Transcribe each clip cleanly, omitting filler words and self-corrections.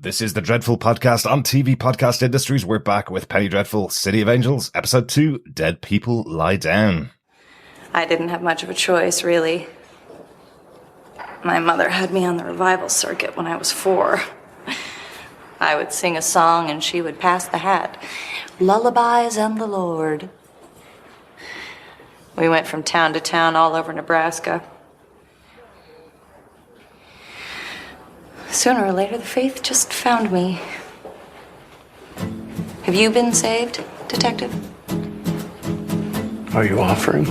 This is the Dreadful Podcast on TV Podcast Industries. We're back with Penny Dreadful, City of Angels, Episode 2, Dead People Lie Down. I didn't have much of a choice, really. My mother had me on the revival circuit when I was 4. I would sing a song and she would pass the hat. Lullabies and the Lord. We went from town to town all over Nebraska. Sooner or later, the faith just found me. Have you been saved, Detective? Are you offering?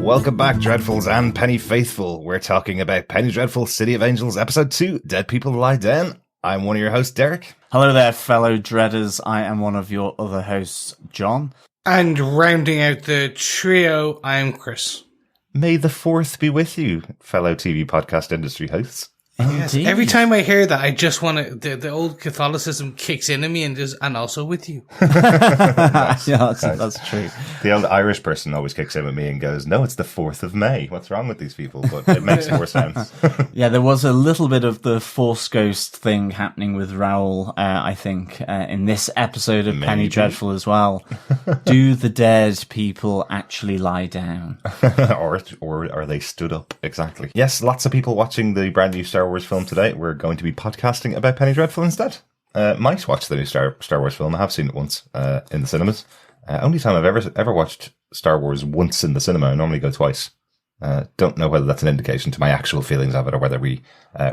Welcome back, Dreadfuls and Penny Faithful. We're talking about Penny Dreadful, City of Angels, Episode 2, Dead People Lie Down. I'm one of your hosts, Derek. Hello there, fellow Dreaders. I am one of your other hosts, John. And rounding out the trio, I'm Chris. May the 4th be with you, fellow TV podcast industry hosts. Yes, every time I hear that, I just want to. The old Catholicism kicks into me, and also with you. Nice. Yeah, that's true. The old Irish person always kicks in with me and goes, "No, it's the 4th of May. What's wrong with these people?" But it makes more sense. Yeah, there was a little bit of the Force Ghost thing happening with Raoul, I think, in this episode of Penny Dreadful as well. Do the dead people actually lie down, or are they stood up? Exactly. Yes, lots of people watching the brand new Star Wars film today. We're going to be podcasting about Penny Dreadful instead. Might watch the new Star Wars film. I have seen it once in the cinemas. Only time I've ever watched Star Wars once in the cinema. I normally go twice. Don't know whether that's an indication to my actual feelings of it or whether we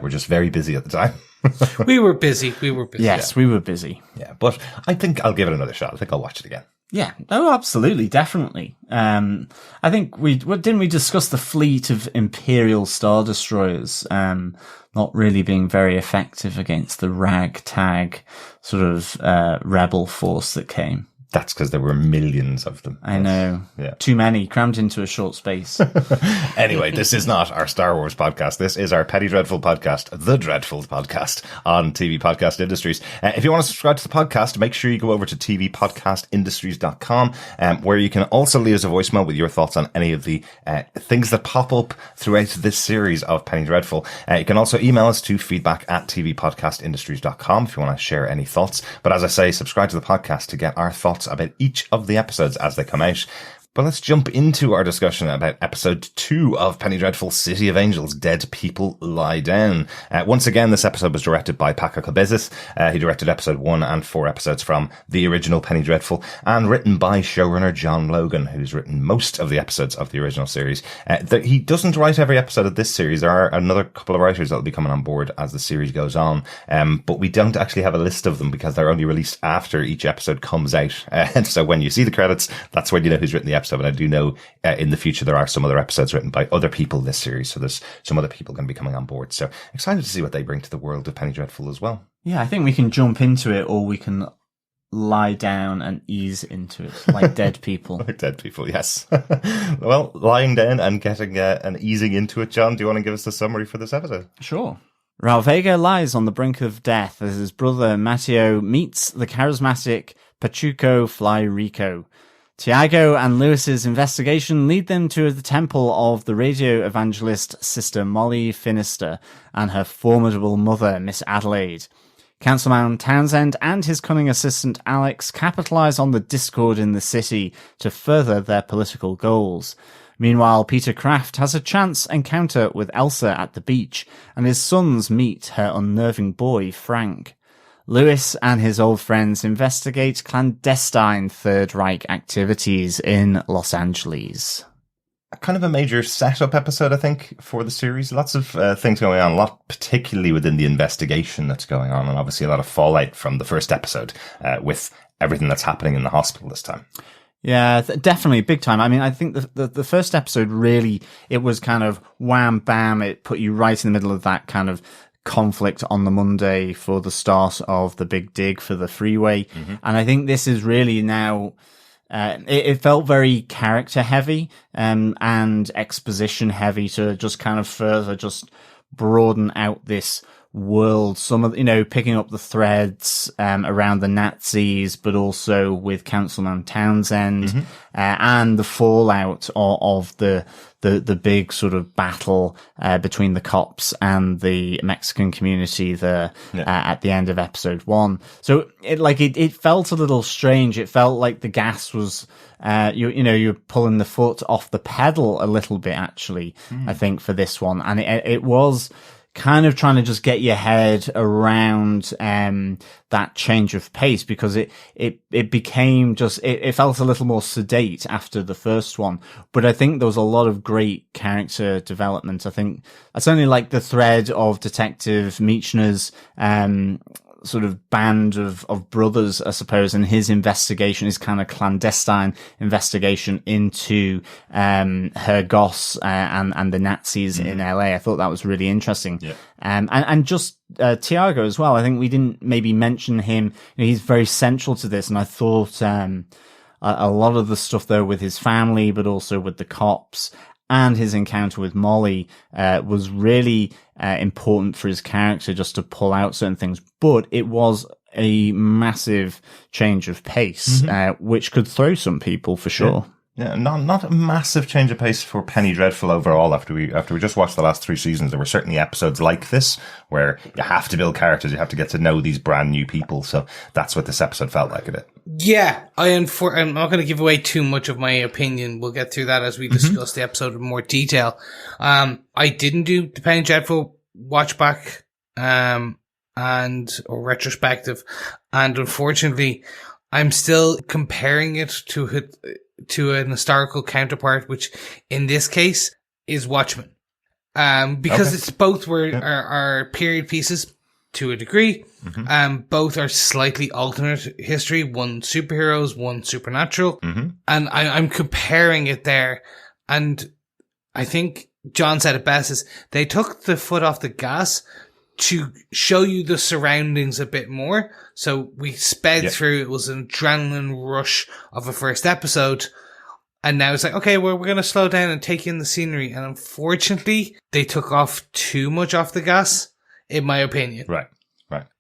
were just very busy at the time. We were busy. Yes, we were busy. Yeah, but I think I'll give it another shot. I think I'll watch it again. Yeah, oh, absolutely, definitely. I think didn't we discuss the fleet of Imperial Star Destroyers not really being very effective against the ragtag sort of rebel force that came? That's because there were millions of them. I know. Yeah. Too many, crammed into a short space. Anyway, this is not our Star Wars podcast. This is our Penny Dreadful podcast, the Dreadful podcast on TV Podcast Industries. If you want to subscribe to the podcast, make sure you go over to tvpodcastindustries.com, where you can also leave us a voicemail with your thoughts on any of the things that pop up throughout this series of Penny Dreadful. You can also email us to feedback@tvpodcastindustries.com if you want to share any thoughts. But as I say, subscribe to the podcast to get our thoughts about each of the episodes as they come out. But let's jump into our discussion about episode 2 of Penny Dreadful, City of Angels, Dead People Lie Down. Once again, this episode was directed by Paco Cabezas. He directed episode 1 and 4 episodes from the original Penny Dreadful, and written by showrunner John Logan, who's written most of the episodes of the original series. He doesn't write every episode of this series. There are another couple of writers that will be coming on board as the series goes on, but we don't actually have a list of them because they're only released after each episode comes out. And so when you see the credits, that's when you know who's written the episode. And I do know in the future there are some other episodes written by other people in this series, so there's some other people going to be coming on board. So excited to see what they bring to the world of Penny Dreadful as well. Yeah, I think we can jump into it, or we can lie down and ease into it, like dead people. Like dead people, yes. Well, lying down and getting and easing into it, John, do you want to give us a summary for this episode? Sure. Raul Vega lies on the brink of death as his brother Mateo meets the charismatic PeopleLie Rico. Tiago and Lewis's investigation lead them to the temple of the radio evangelist Sister Molly Finister and her formidable mother, Miss Adelaide. Councilman Townsend and his cunning assistant Alex capitalize on the discord in the city to further their political goals. Meanwhile, Peter Craft has a chance encounter with Elsa at the beach, and his sons meet her unnerving boy, Frank. Lewis and his old friends investigate clandestine Third Reich activities in Los Angeles. Kind of a major setup episode, I think, for the series. Lots of things going on, a lot particularly within the investigation that's going on, and obviously a lot of fallout from the first episode with everything that's happening in the hospital this time. Yeah, definitely big time. I mean, I think the first episode really, it was kind of wham bam. It put you right in the middle of that kind of conflict on the Monday for the start of the big dig for the freeway. And I think this is really now, it felt very character heavy, and exposition heavy to just kind of further just broaden out this world. Some of, picking up the threads, around the Nazis, but also with Councilman Townsend, and the fallout of the big sort of battle, between the cops and the Mexican community there, at the end of episode 1. So it felt a little strange. It felt like the gas was, you're pulling the foot off the pedal a little bit, actually, I think, for this one. And it was kind of trying to just get your head around that change of pace, because it became just, it felt a little more sedate after the first one. But I think there was a lot of great character development. I think I certainly like the thread of Detective Michener's sort of band of brothers, I suppose, and his investigation, his kind of clandestine investigation into her Goss and the Nazis in LA. I thought that was really interesting. And just Tiago as well. I think we didn't maybe mention him. He's very central to this, and I thought a lot of the stuff there with his family, but also with the cops, and his encounter with Molly was really important for his character, just to pull out certain things. But it was a massive change of pace, which could throw some people for sure. Yeah, not a massive change of pace for Penny Dreadful overall. After we just watched the last 3 seasons, there were certainly episodes like this where you have to build characters, you have to get to know these brand new people. So that's what this episode felt like a bit. Yeah, I'm not going to give away too much of my opinion. We'll get through that as we discuss the episode in more detail. I didn't do the Penny Dreadful watch back, or retrospective, and unfortunately, I'm still comparing it to an historical counterpart, which in this case is Watchmen. Because it's both are period pieces to a degree. Both are slightly alternate history. One superheroes, one supernatural. And I'm comparing it there. And I think John said it best, is they took the foot off the gas to show you the surroundings a bit more. So we sped through. It was an adrenaline rush of a first episode. And now it's like, okay, well, we're going to slow down and take in the scenery. And unfortunately, they took off too much off the gas, in my opinion. Right.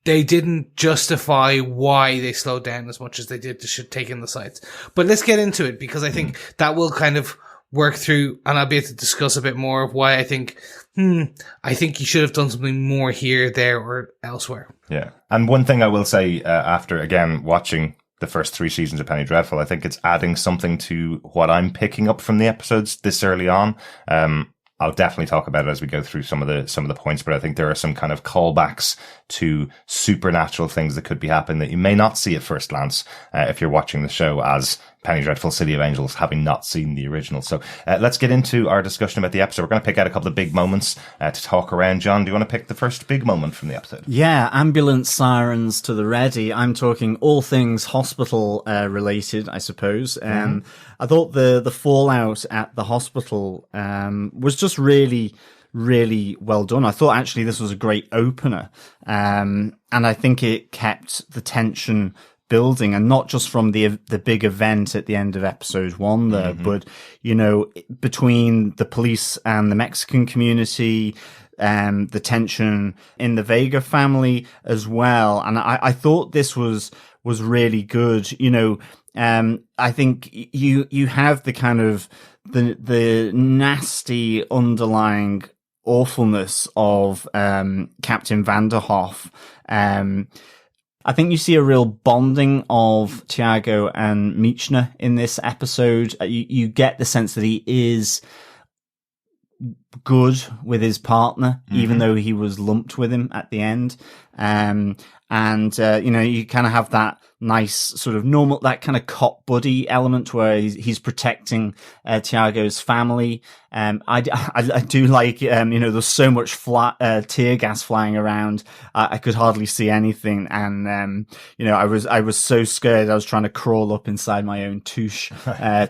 They didn't justify why they slowed down as much as they did to take in the sights. But let's get into it, because I think that will kind of work through, and I'll be able to discuss a bit more of why I think you should have done something more here, there, or elsewhere. Yeah. And one thing I will say, after, again, watching the first 3 seasons of Penny Dreadful, I think it's adding something to what I'm picking up from the episodes this early on. I'll definitely talk about it as we go through some of the points, but I think there are some kind of callbacks to supernatural things that could be happening that you may not see at first glance, if you're watching the show as Penny Dreadful City of Angels, having not seen the original. So let's get into our discussion about the episode. We're going to pick out a couple of big moments to talk around. John, do you want to pick the first big moment from the episode? Yeah, ambulance sirens to the ready. I'm talking all things hospital related, I suppose. I thought the fallout at the hospital was just really, really well done. I thought actually this was a great opener, and I think it kept the tension building, and not just from the big event at the end of episode 1 there, but between the police and the Mexican community, the tension in the Vega family as well. And I thought this was really good. I think you have the kind of the nasty underlying awfulness of Captain Vanderhoff. I think you see a real bonding of Tiago and Michener in this episode. You get the sense that he is good with his partner, even though he was lumped with him at the end. You kind of have that nice sort of normal, that kind of cop buddy element where he's protecting Tiago's family. I do like, there's so much tear gas flying around. I could hardly see anything. And, I was so scared. I was trying to crawl up inside my own touche,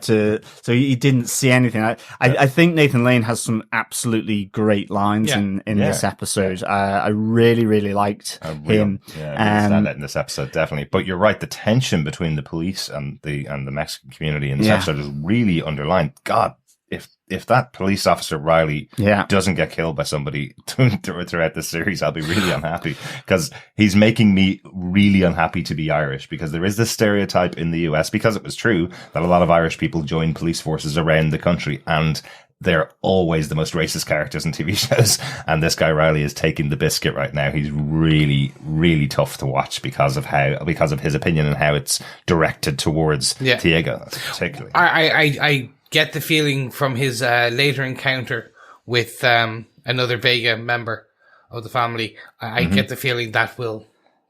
so he didn't see anything. I think Nathan Lane has some absolutely great lines in this episode. I really, really liked him. Yeah, stand out in this episode, definitely. But you're right, the tension between the police and the Mexican community in this episode is really underlined. God, if that police officer Riley doesn't get killed by somebody throughout the series, I'll be really unhappy, because he's making me really unhappy to be Irish, because there is this stereotype in the US, because it was true, that a lot of Irish people join police forces around the country, and they're always the most racist characters in TV shows. And this guy Riley is taking the biscuit right now. He's really, really tough to watch because of his opinion and how it's directed towards Tiago, particularly. I get the feeling from his later encounter with another Vega member of the family. I get the feeling that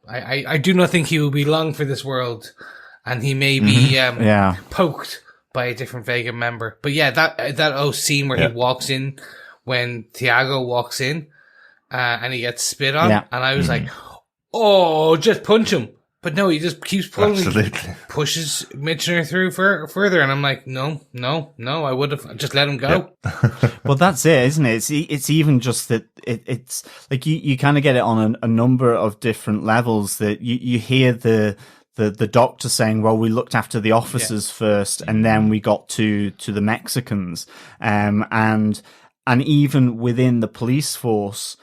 I do not think he will be long for this world, and he may be poked by a different Vega member. But yeah, that scene where he walks in, when Tiago walks in, and he gets spit on, and I was like, oh, just punch him. But no, he just keeps pulling, pushes Michener through further, and I'm like, no, I would have just let him go. Well, that's it, isn't it? It's even just that it's like you kind of get it on a number of different levels, that you hear the doctor saying, well, we looked after the officers first, and then we got to the Mexicans, and even within the police force,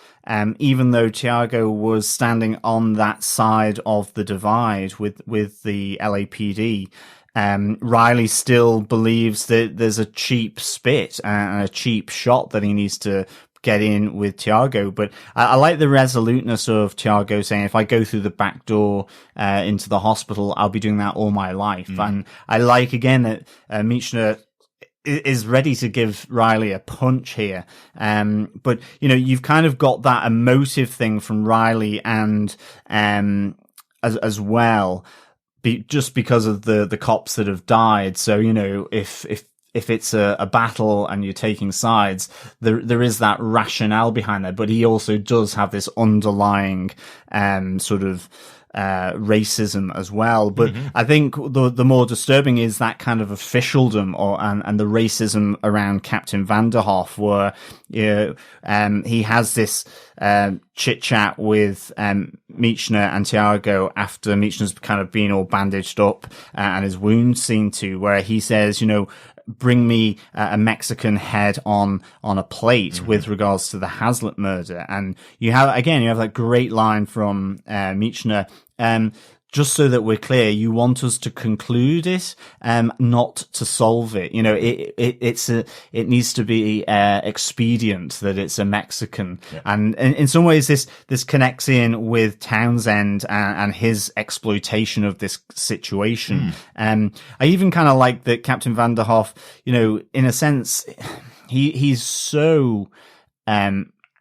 even though Tiago was standing on that side of the divide with the LAPD, Riley still believes that there's a cheap spit and a cheap shot that he needs to get in with Tiago. But I like the resoluteness of Tiago saying, if I go through the back door into the hospital, I'll be doing that all my life. And I like, again, that Michener is ready to give Riley a punch here. But, you've kind of got that emotive thing from Riley, and as well, just because of the cops that have died. So, if it's a battle and you're taking sides, there is that rationale behind that. But he also does have this underlying sort of racism as well. But I think the more disturbing is that kind of officialdom and the racism around Captain Vanderhoff, where he has this chit chat with Michener and Tiago after Michener's kind of been all bandaged up and his wounds seen to, where he says, bring me a Mexican head on a plate with regards to the Hazlitt murder. And you have that great line from Michener, just so that we're clear, you want us to conclude it, not to solve it. It needs to be expedient that it's a Mexican. Yeah. And in some ways, this connects in with Townsend and his exploitation of this situation. I even kind of like that Captain Vanderhoff, in a sense, he's so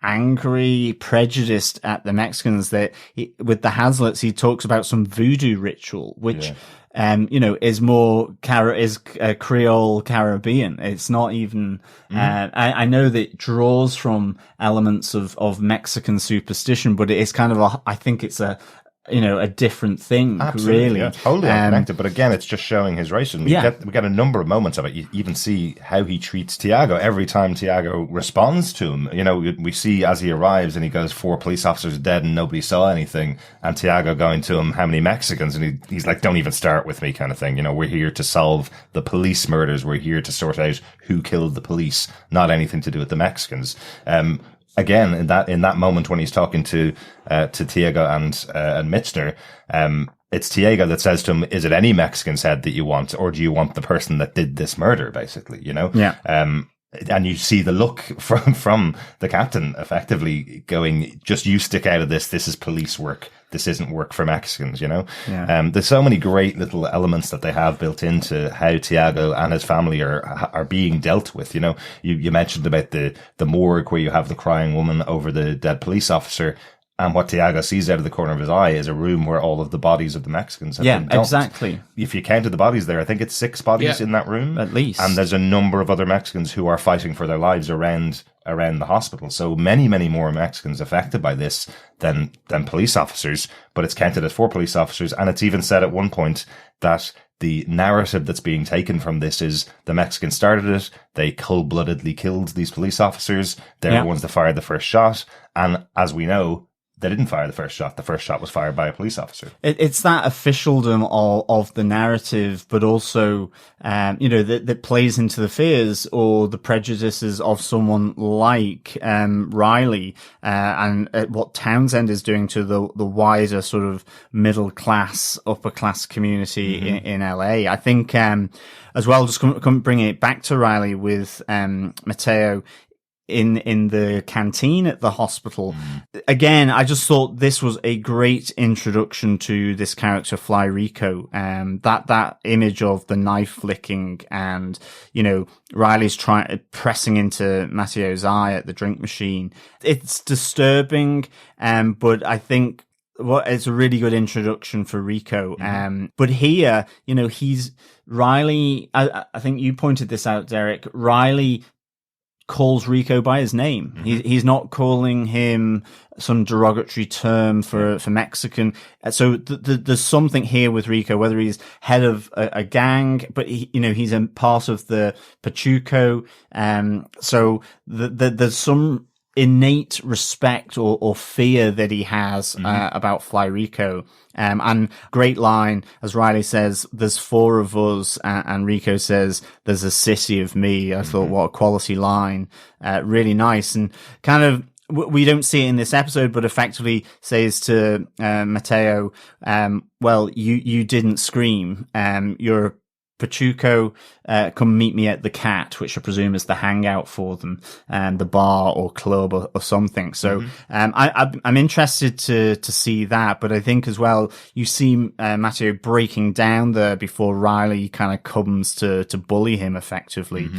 angry, prejudiced at the Mexicans that with the Hazlitts, he talks about some voodoo ritual, which, is more Creole Caribbean. It's not even, I know that it draws from elements of Mexican superstition, but it's kind of I think it's a different thing. Absolutely, really. Yeah, totally unconnected. But again, it's just showing his racism. We get a number of moments of it. You even see how he treats Tiago every time Tiago responds to him. We see as he arrives and he goes, 4 police officers dead and nobody saw anything. And Tiago going to him, how many Mexicans? And he's like, don't even start with me, kind of thing. We're here to solve the police murders. We're here to sort out who killed the police, not anything to do with the Mexicans. Again, in that moment when he's talking to Tiago and Michener, it's Tiago that says to him, "Is it any Mexican's head that you want, or do you want the person that did this murder?" Basically, Yeah. And you see the look from the captain, effectively going, "Just you stick out of this. This is police work. This isn't work for Mexicans." Yeah. There's so many great little elements that they have built into how Tiago and his family are being dealt with. You mentioned about the morgue where you have the crying woman over the dead police officer. And what Tiago sees out of the corner of his eye is a room where all of the bodies of the Mexicans have been dumped. Exactly. If you counted the bodies there, I think it's 6 bodies in that room. At least. And there's a number of other Mexicans who are fighting for their lives around the hospital. So many, many more Mexicans affected by this than police officers. But it's counted as 4 police officers. And it's even said at one point that the narrative that's being taken from this is the Mexicans started it. They cold-bloodedly killed these police officers. They're the ones that fired the first shot. And as we know, they didn't fire the first shot. The first shot was fired by a police officer. It's that officialdom of the narrative, but also, that plays into the fears or the prejudices of someone like Riley, and what Townsend is doing to the wider sort of middle class, upper class community in LA. I think, as well, just bringing it back to Riley with Mateo in the canteen at the hospital. Again, I just thought this was a great introduction to this character, Fly Rico. That image of the knife flicking and, Riley's pressing into Mateo's eye at the drink machine. It's disturbing, but I think it's a really good introduction for Rico. But here, he's Riley. I think you pointed this out, Derek. Riley calls Rico by his name. He's not calling him some derogatory term for Mexican. So there's something here with Rico, whether he's head of a gang, but he's a part of the Pachuco. So there's some innate respect or fear that he has about Fly Rico. And great line, as Riley says, there's 4 of us, and Rico says, there's a city of me. I thought, what a quality line. Really nice. And kind of, we don't see it in this episode, but effectively says to Mateo, well, you didn't scream. You're a Pachuco, come meet me at the Cat, which I presume is the hangout for them, the bar or club or something. So, I'm interested to see that, but I think as well, you see, Mateo breaking down there before Riley kind of comes to bully him effectively.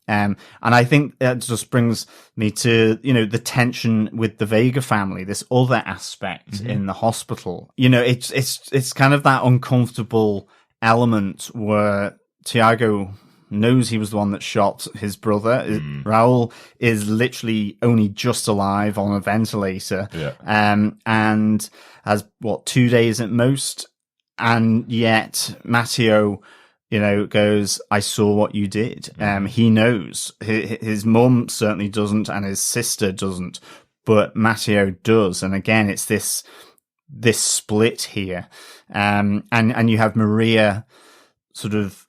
And I think that just brings me to, the tension with the Vega family, this other aspect in the hospital. It's kind of that uncomfortable element where Tiago knows he was the one that shot his brother. Raul is literally only just alive on a ventilator. And has 2 days at most. And yet Mateo, goes, I saw what you did. He knows. His mum certainly doesn't, and his sister doesn't, but Mateo does. And again, it's this split here. And you have Maria sort of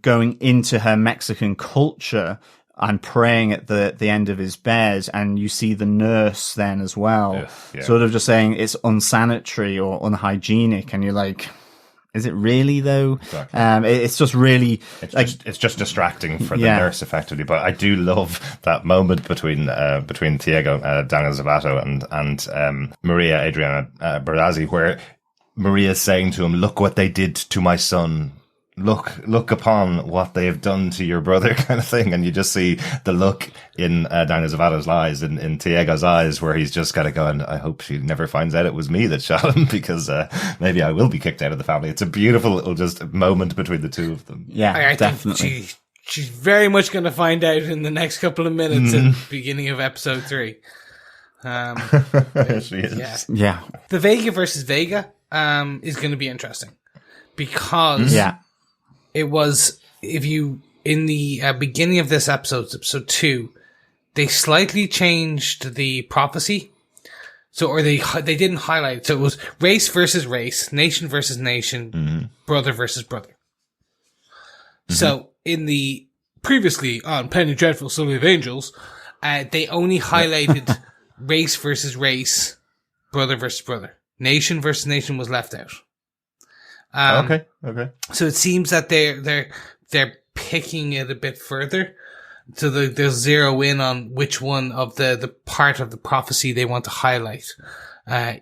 going into her Mexican culture and praying at the end of his bed, and you see the nurse then as well, sort of just saying it's unsanitary or unhygienic, and you're like, is it really though? Exactly. It's just really it's just distracting for the nurse effectively. But I do love that moment between Tiago, Daniel Zavato, and Maria Adriana Barazzi, where Maria's saying to him, "Look what they did to my son. Look upon what they have done to your brother," kind of thing. And you just see the look in Daniel Zavato's eyes, in Tiago's eyes, where he's just kind of going, I hope she never finds out it was me that shot him, because maybe I will be kicked out of the family. It's a beautiful little just moment between the two of them. Yeah, I definitely. Think she's very much going to find out in the next couple of minutes at the beginning of episode 3. She is. Yeah. The Vega versus Vega is going to be interesting, because it was, in the beginning of this episode 2, they slightly changed the prophecy. So, or they didn't highlight it. So it was race versus race, nation versus nation, brother versus brother. So in the previously on Penny Dreadful City of Angels, they only highlighted race versus race, brother versus brother. Nation versus nation was left out. Okay. So it seems that they're picking it a bit further. So they'll zero in on which one of the part of the prophecy they want to highlight,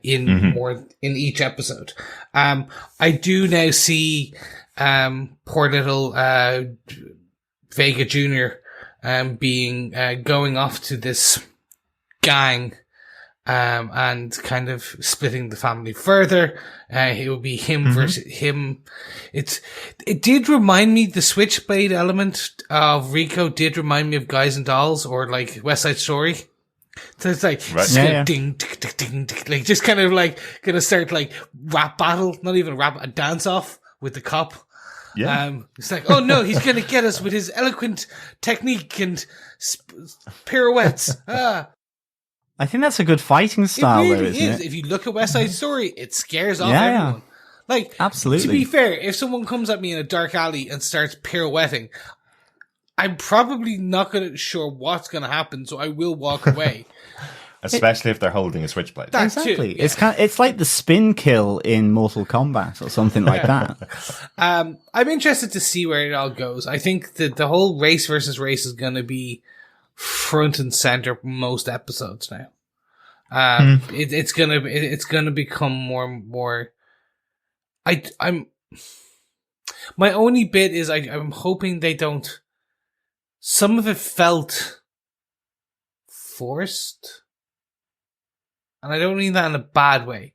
in each episode. I do now see, poor little, Vega Jr., going off to this gang, and kind of splitting the family further. It will be him versus him. It did remind me, the switchblade element of Rico did remind me of Guys and Dolls, or like West Side Story. So it's like, ding, ding, ding, ding, like just kind of like gonna start like rap battle, not even rap, a dance off with the cop. Yeah. It's like, oh no, he's going to get us with his eloquent technique and pirouettes. I think that's a good fighting style, it really though, isn't it? If you look at West Side Story, it scares off everyone. Like, absolutely. To be fair, if someone comes at me in a dark alley and starts pirouetting, I'm probably not sure what's going to happen, so I will walk away. Especially if they're holding a switchblade. Exactly. Too, yeah. It's like the spin kill in Mortal Kombat or something like that. I'm interested to see where it all goes. I think that the whole race versus race is going to be front and center most episodes now. It's gonna become more. I'm. My only bit is I'm hoping they don't. Some of it felt forced, and I don't mean that in a bad way.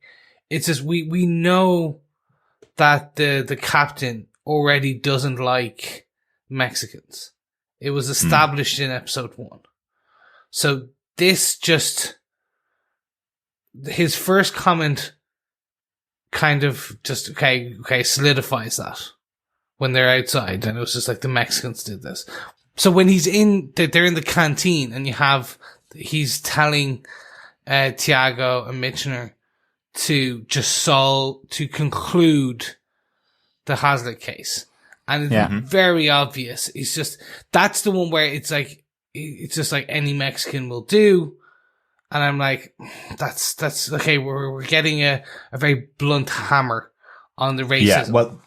It's just we know that the captain already doesn't like Mexicans. It was established in episode 1. So this just, his first comment kind of just, okay, solidifies that when they're outside. And it was just like the Mexicans did this. So when they're in the canteen and he's telling Tiago and Michener to conclude the Hazlitt case. And it's very obvious. It's just, that's the one where it's just like any Mexican will do. And I'm like, that's okay. We're getting a very blunt hammer on the racism. Yeah, well,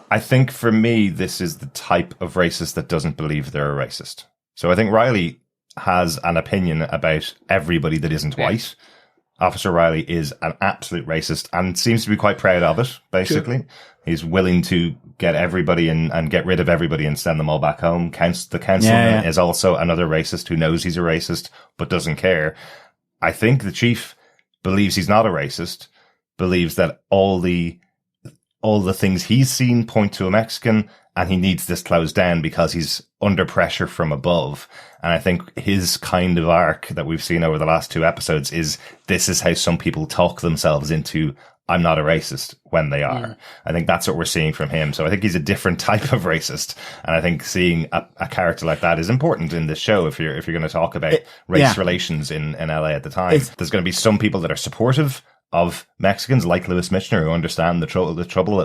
I think for me, this is the type of racist that doesn't believe they're a racist. So I think Riley has an opinion about everybody that isn't white. Officer Riley is an absolute racist and seems to be quite proud of it, basically. Sure. He's willing to get everybody and get rid of everybody and send them all back home. The councilman is also another racist who knows he's a racist but doesn't care. I think the chief believes he's not a racist, believes that all the things he's seen point to a Mexican, and he needs this closed down because he's under pressure from above. And I think his kind of arc that we've seen over the last 2 episodes is, this is how some people talk themselves into, I'm not a racist, when they are. I think that's what we're seeing from him. So I think he's a different type of racist. And I think seeing a character like that is important in this show if you're going to talk about race relations in LA at the time. There's going to be some people that are supportive of Mexicans like Lewis Michner who understand the trouble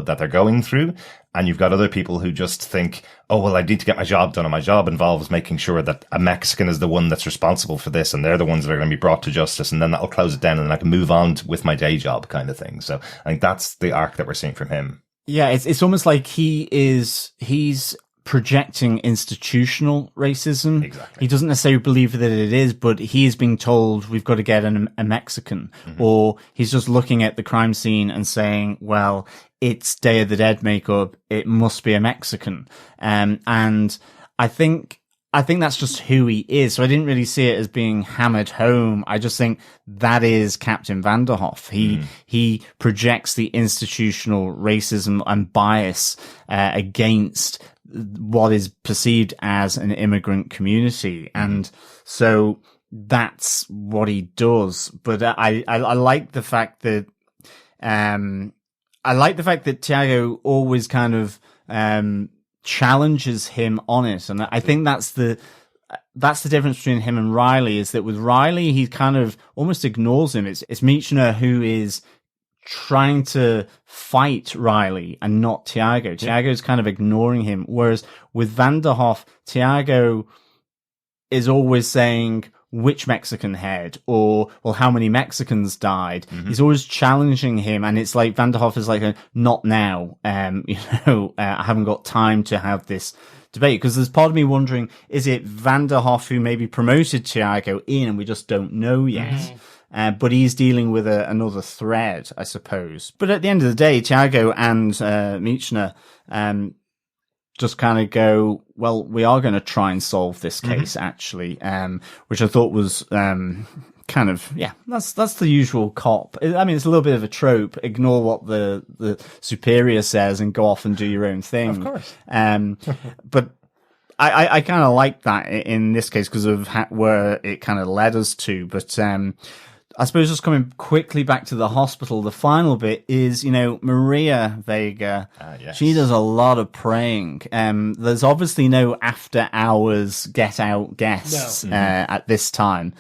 that they're going through. And you've got other people who just think, oh, well, I need to get my job done. And my job involves making sure that a Mexican is the one that's responsible for this. And they're the ones that are going to be brought to justice. And then that'll close it down and then I can move on with my day job kind of thing. So I think that's the arc that we're seeing from him. Yeah, it's almost like he's projecting institutional racism. Exactly. He doesn't necessarily believe that it is, but he is being told we've got to get a Mexican, or he's just looking at the crime scene and saying, well, it's Day of the Dead makeup, it must be a Mexican. And I think that's just who he is. So I didn't really see it as being hammered home. I just think that is Captain Vanderhoff. He projects the institutional racism and bias against what is perceived as an immigrant community. And so that's what he does. But I like the fact that, Tiago always kind of, challenges him on it. And I think that's the difference between him and Riley, is that with Riley, he kind of almost ignores him. It's Michener who is trying to fight Riley and not Tiago. Tiago's kind of ignoring him. Whereas with Vanderhoff, Tiago is always saying, which Mexican head? Or, well, how many Mexicans died? He's always challenging him. And it's like Vanderhoff is like, not now. I haven't got time to have this debate. Because there's part of me wondering, is it Vanderhoff who maybe promoted Tiago in and we just don't know yet? But he's dealing with another thread, I suppose. But at the end of the day, Tiago and Michener just kind of go, well, we are going to try and solve this case, actually, which I thought was kind of, that's the usual cop. I mean, it's a little bit of a trope. Ignore what the superior says and go off and do your own thing. Of course. But I kind of like that in this case because of where it kind of led us to. But I suppose just coming quickly back to the hospital, the final bit is, Maria Vega. Yes. She does a lot of praying. There's obviously no after hours get out guests at this time,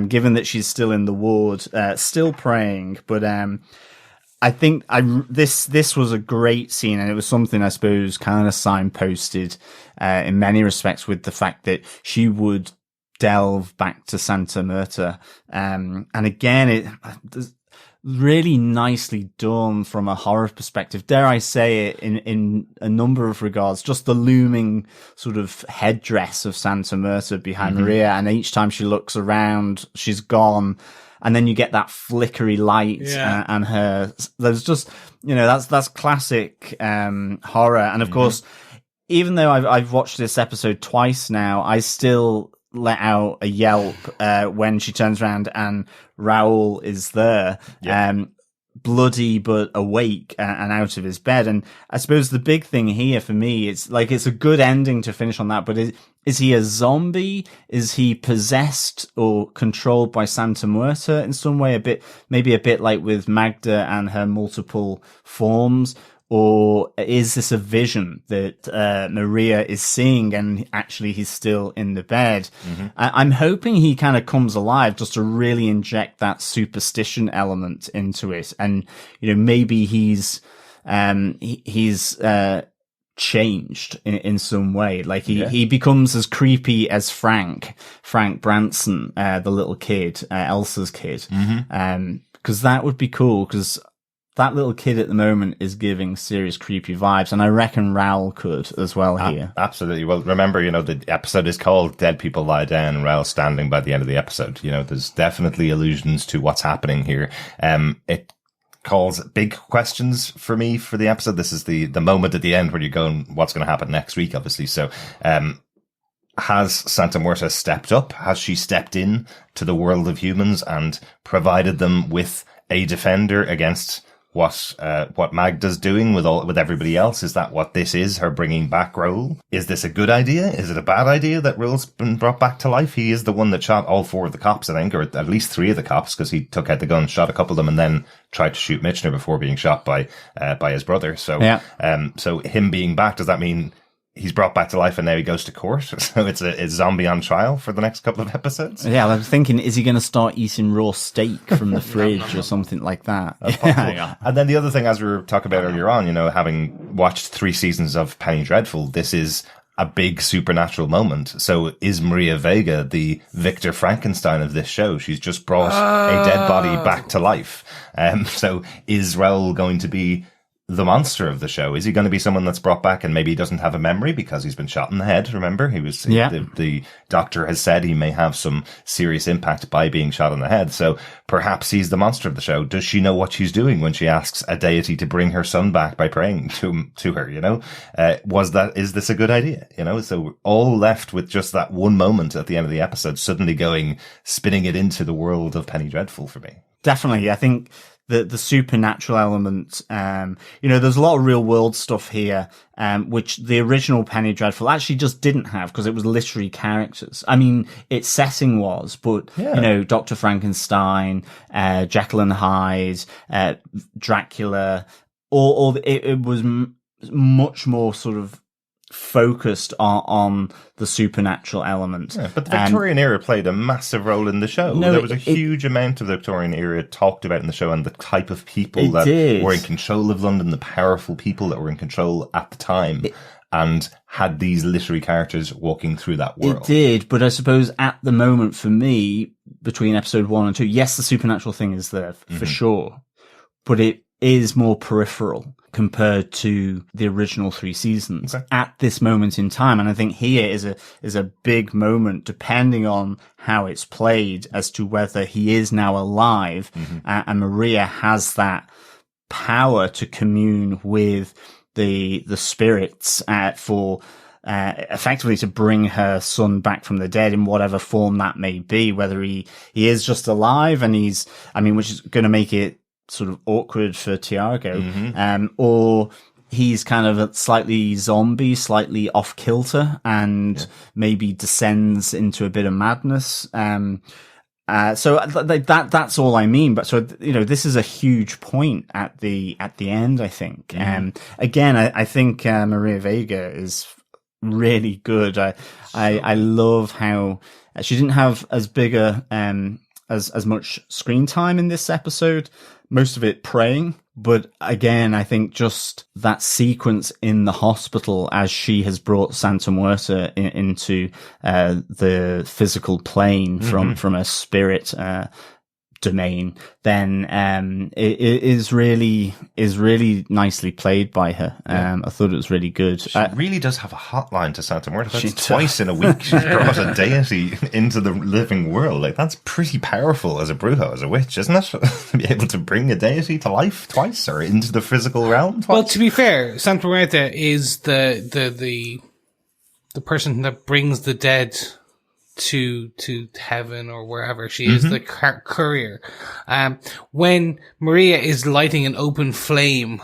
given that she's still in the ward, still praying. But I think this was a great scene, and it was something I suppose kind of signposted in many respects with the fact that she would delve back to Santa Muerte. And again, it's really nicely done from a horror perspective. Dare I say it, in a number of regards, just the looming sort of headdress of Santa Muerte behind Maria. And each time she looks around, she's gone. And then you get that flickery light and her, there's just, that's classic, horror. And of course, even though I've watched this episode twice now, I still let out a yelp when she turns around and Raul is there, bloody but awake and out of his bed. And I suppose the big thing here for me, it's a good ending to finish on that, but is he a zombie? Is he possessed or controlled by Santa Muerte in some way? Maybe a bit like with Magda and her multiple forms. Or is this a vision that Maria is seeing and actually he's still in the bed? I'm hoping he kind of comes alive just to really inject that superstition element into it. And, maybe he's changed in some way. Like he becomes as creepy as Frank Branson, the little kid, Elsa's kid. Because that would be cool, because that little kid at the moment is giving serious creepy vibes, and I reckon Raul could as well here. Absolutely. Well, remember, the episode is called Dead People Lie Down, and Raul's standing by the end of the episode. There's definitely allusions to what's happening here. It calls big questions for me for the episode. This is the moment at the end where you're going, what's going to happen next week, obviously. So, has Santa Muerte stepped up? Has she stepped in to the world of humans and provided them with a defender against what Magda's doing with everybody else? Is that what this is, her bringing back Raul? Is this a good idea? Is it a bad idea that Raul's been brought back to life? He is the one that shot all 4 of the cops, I think, or at least 3 of the cops, because he took out the gun, shot a couple of them, and then tried to shoot Michener before being shot by his brother. So, so him being back, does that mean he's brought back to life and now he goes to court? So it's a zombie on trial for the next couple of episodes? Yeah, I was thinking, is he going to start eating raw steak from the fridge or something like that? And then the other thing, as we were talking about earlier on, having watched 3 seasons of Penny Dreadful, this is a big supernatural moment. So is Maria Vega the Victor Frankenstein of this show? She's just brought a dead body back to life. So is Raul going to be the monster of the show? Is he going to be someone that's brought back and maybe he doesn't have a memory because he's been shot in the head? Remember, the doctor has said he may have some serious impact by being shot in the head. So perhaps he's the monster of the show. Does she know what she's doing when she asks a deity to bring her son back by praying to her? Is this a good idea? So we're all left with just that one moment at the end of the episode, suddenly spinning it into the world of Penny Dreadful for me. Definitely. I think the supernatural element, there's a lot of real world stuff here, which the original Penny Dreadful actually just didn't have, because it was literary characters. I mean, its setting was, but, Dr. Frankenstein, Jekyll and Hyde, Dracula, it was much more sort of focused on the supernatural element. Yeah, but the Victorian era played a massive role in the show. There was a huge amount of the Victorian era talked about in the show, and the type of people that were in control of London, the powerful people that were in control at the time, and had these literary characters walking through that world. It did, but I suppose at the moment for me, between episode 1 and 2, yes, the supernatural thing is there for sure, but it is more peripheral compared to the original 3 seasons at this moment in time. And I think here is a big moment, depending on how it's played, as to whether he is now alive, and Maria has that power to commune with the spirits for effectively to bring her son back from the dead in whatever form that may be, whether he is just alive and which is going to make it sort of awkward for Tiago, or he's kind of a slightly zombie, slightly off kilter, and maybe descends into a bit of madness. That's all I mean. But so, you know, this is a huge point at the end, I think. Again, I think Maria Vega is really good. I love how she didn't have as big as much screen time in this episode, most of it praying. But again, I think just that sequence in the hospital as she has brought Santa Muerte into the physical plane from a spirit domain, then it is really nicely played by her. I thought it was really good. She really does have a hotline to Santa Muerte. That's twice in a week she's brought a deity into the living world. Like, that's pretty powerful as a brujo, as a witch, isn't it? To be able to bring a deity to life twice or into the physical realm twice. Well, to be fair, Santa Muerte is the person that brings the dead to heaven or wherever. She is the courier. When Maria is lighting an open flame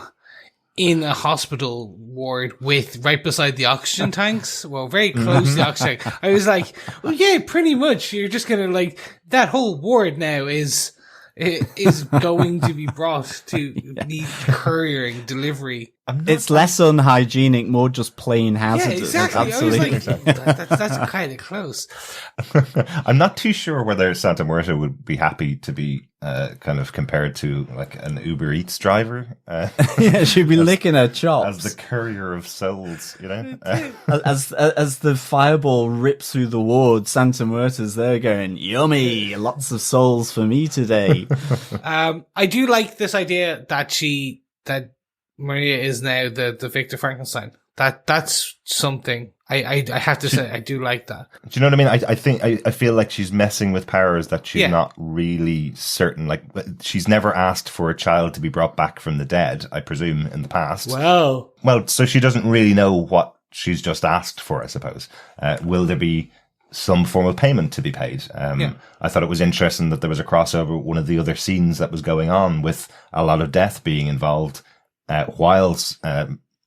in a hospital ward right beside the oxygen tanks, well, very close to the oxygen tank, I was like, well, yeah, pretty much. You're just gonna, like, that whole ward now is going to be brought to need couriering, delivery. It's less unhygienic, more just plain hazardous. Yeah, exactly. Absolutely. I was like, that's kind of close. I'm not too sure whether Santa Muerte would be happy to be kind of compared to like an Uber Eats driver. Yeah, she'd be licking her chops. As the courier of souls, you know? As the fireball rips through the ward, Santa Muerte's there going, yummy, lots of souls for me today. I do like this idea that Maria is now the Victor Frankenstein. That's something. I have to say, I do like that. Do you know what I mean? I feel like she's messing with powers that she's not really certain. Like, she's never asked for a child to be brought back from the dead, I presume, in the past. Well, so she doesn't really know what she's just asked for, I suppose. Will there be some form of payment to be paid? I thought it was interesting that there was a crossover with one of the other scenes that was going on with a lot of death being involved. Whilst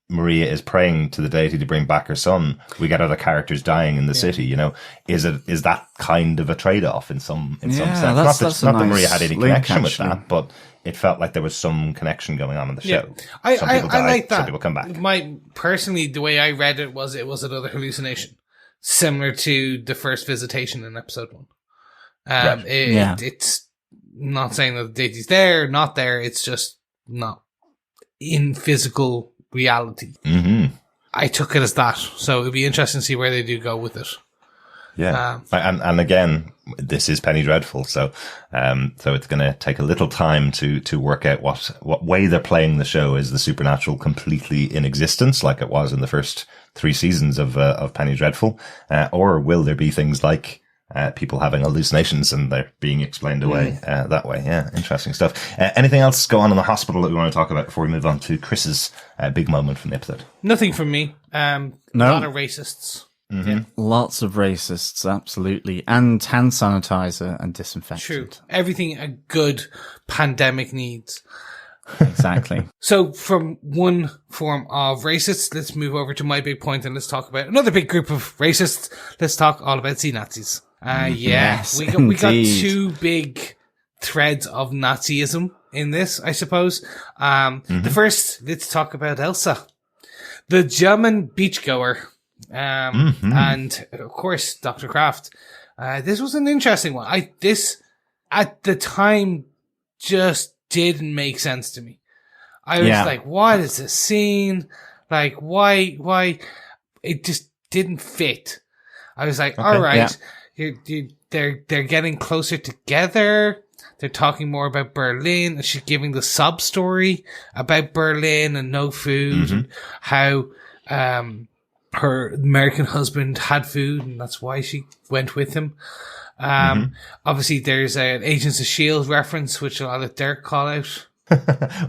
Maria is praying to the deity to bring back her son, we get other characters dying in the city. You know, is that kind of a trade-off in some sense? Not that Maria had any connection with that, but it felt like there was some connection going on in the show. I like that. Some people come back. Personally, the way I read it was another hallucination, similar to the first visitation in episode 1. It's not saying that the deity's there, not there. It's just not in physical reality. I took it as that, so it'd be interesting to see where they do go with it. And again, this is Penny Dreadful, so it's going to take a little time to work out what way they're playing the show. Is the supernatural completely in existence like it was in the first 3 seasons of Penny Dreadful, or will there be things like people having hallucinations and they're being explained away that way? Yeah, interesting stuff. Anything else go on in the hospital that we want to talk about before we move on to Chris's big moment from the episode? Nothing from me. A lot of racists. Lots of racists, absolutely. And hand sanitizer and disinfectant. True. Everything a good pandemic needs. Exactly. So from one form of racists, let's move over to my big point and let's talk about another big group of racists. Let's talk all about Nazis. Yes, we got 2 big threads of Nazism in this, I suppose. The first, let's talk about Elsa, the German beachgoer. And of course, Dr. Craft. This was an interesting one. This at the time just didn't make sense to me. I was like, what is this scene? Like, why? It just didn't fit. I was like, all right, they're getting closer together. They're talking more about Berlin. She's giving the sob story about Berlin and no food and how, her American husband had food and that's why she went with him. Obviously there's an Agents of S.H.I.E.L.D. reference, which I'll let Derek call out.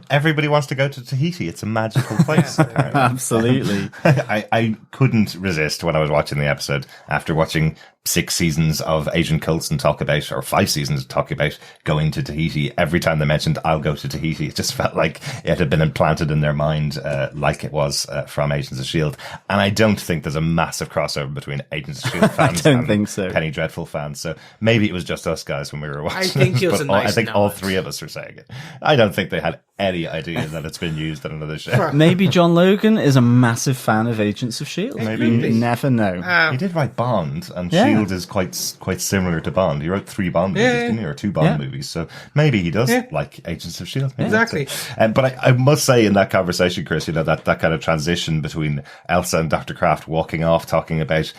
Everybody wants to go to Tahiti. It's a magical place. Absolutely. I couldn't resist when I was watching the episode after watching 6 seasons of Agent Coulson talk about, or 5 seasons talk about going to Tahiti. Every time they mentioned, I'll go to Tahiti, it just felt like it had been implanted in their mind, like it was from Agents of S.H.I.E.L.D. And I don't think there's a massive crossover between Agents of S.H.I.E.L.D. fans I don't think so. Penny Dreadful fans. So maybe it was just us guys when we were watching. I think it was a nice I think nod. all 3 of us were saying it. I don't think they had any idea that it's been used in another show. Maybe John Logan is a massive fan of Agents of S.H.I.E.L.D. Maybe. You never know. He did write Bond, and Yeah. S.H.I.E.L.D. is quite similar to Bond. He wrote 3 Bond movies, didn't he? Or 2 Bond movies. So maybe he does like Agents of S.H.I.E.L.D. Maybe Exactly. that's it. But I must say in that conversation, Chris, that kind of transition between Elsa and Dr. Craft walking off, talking about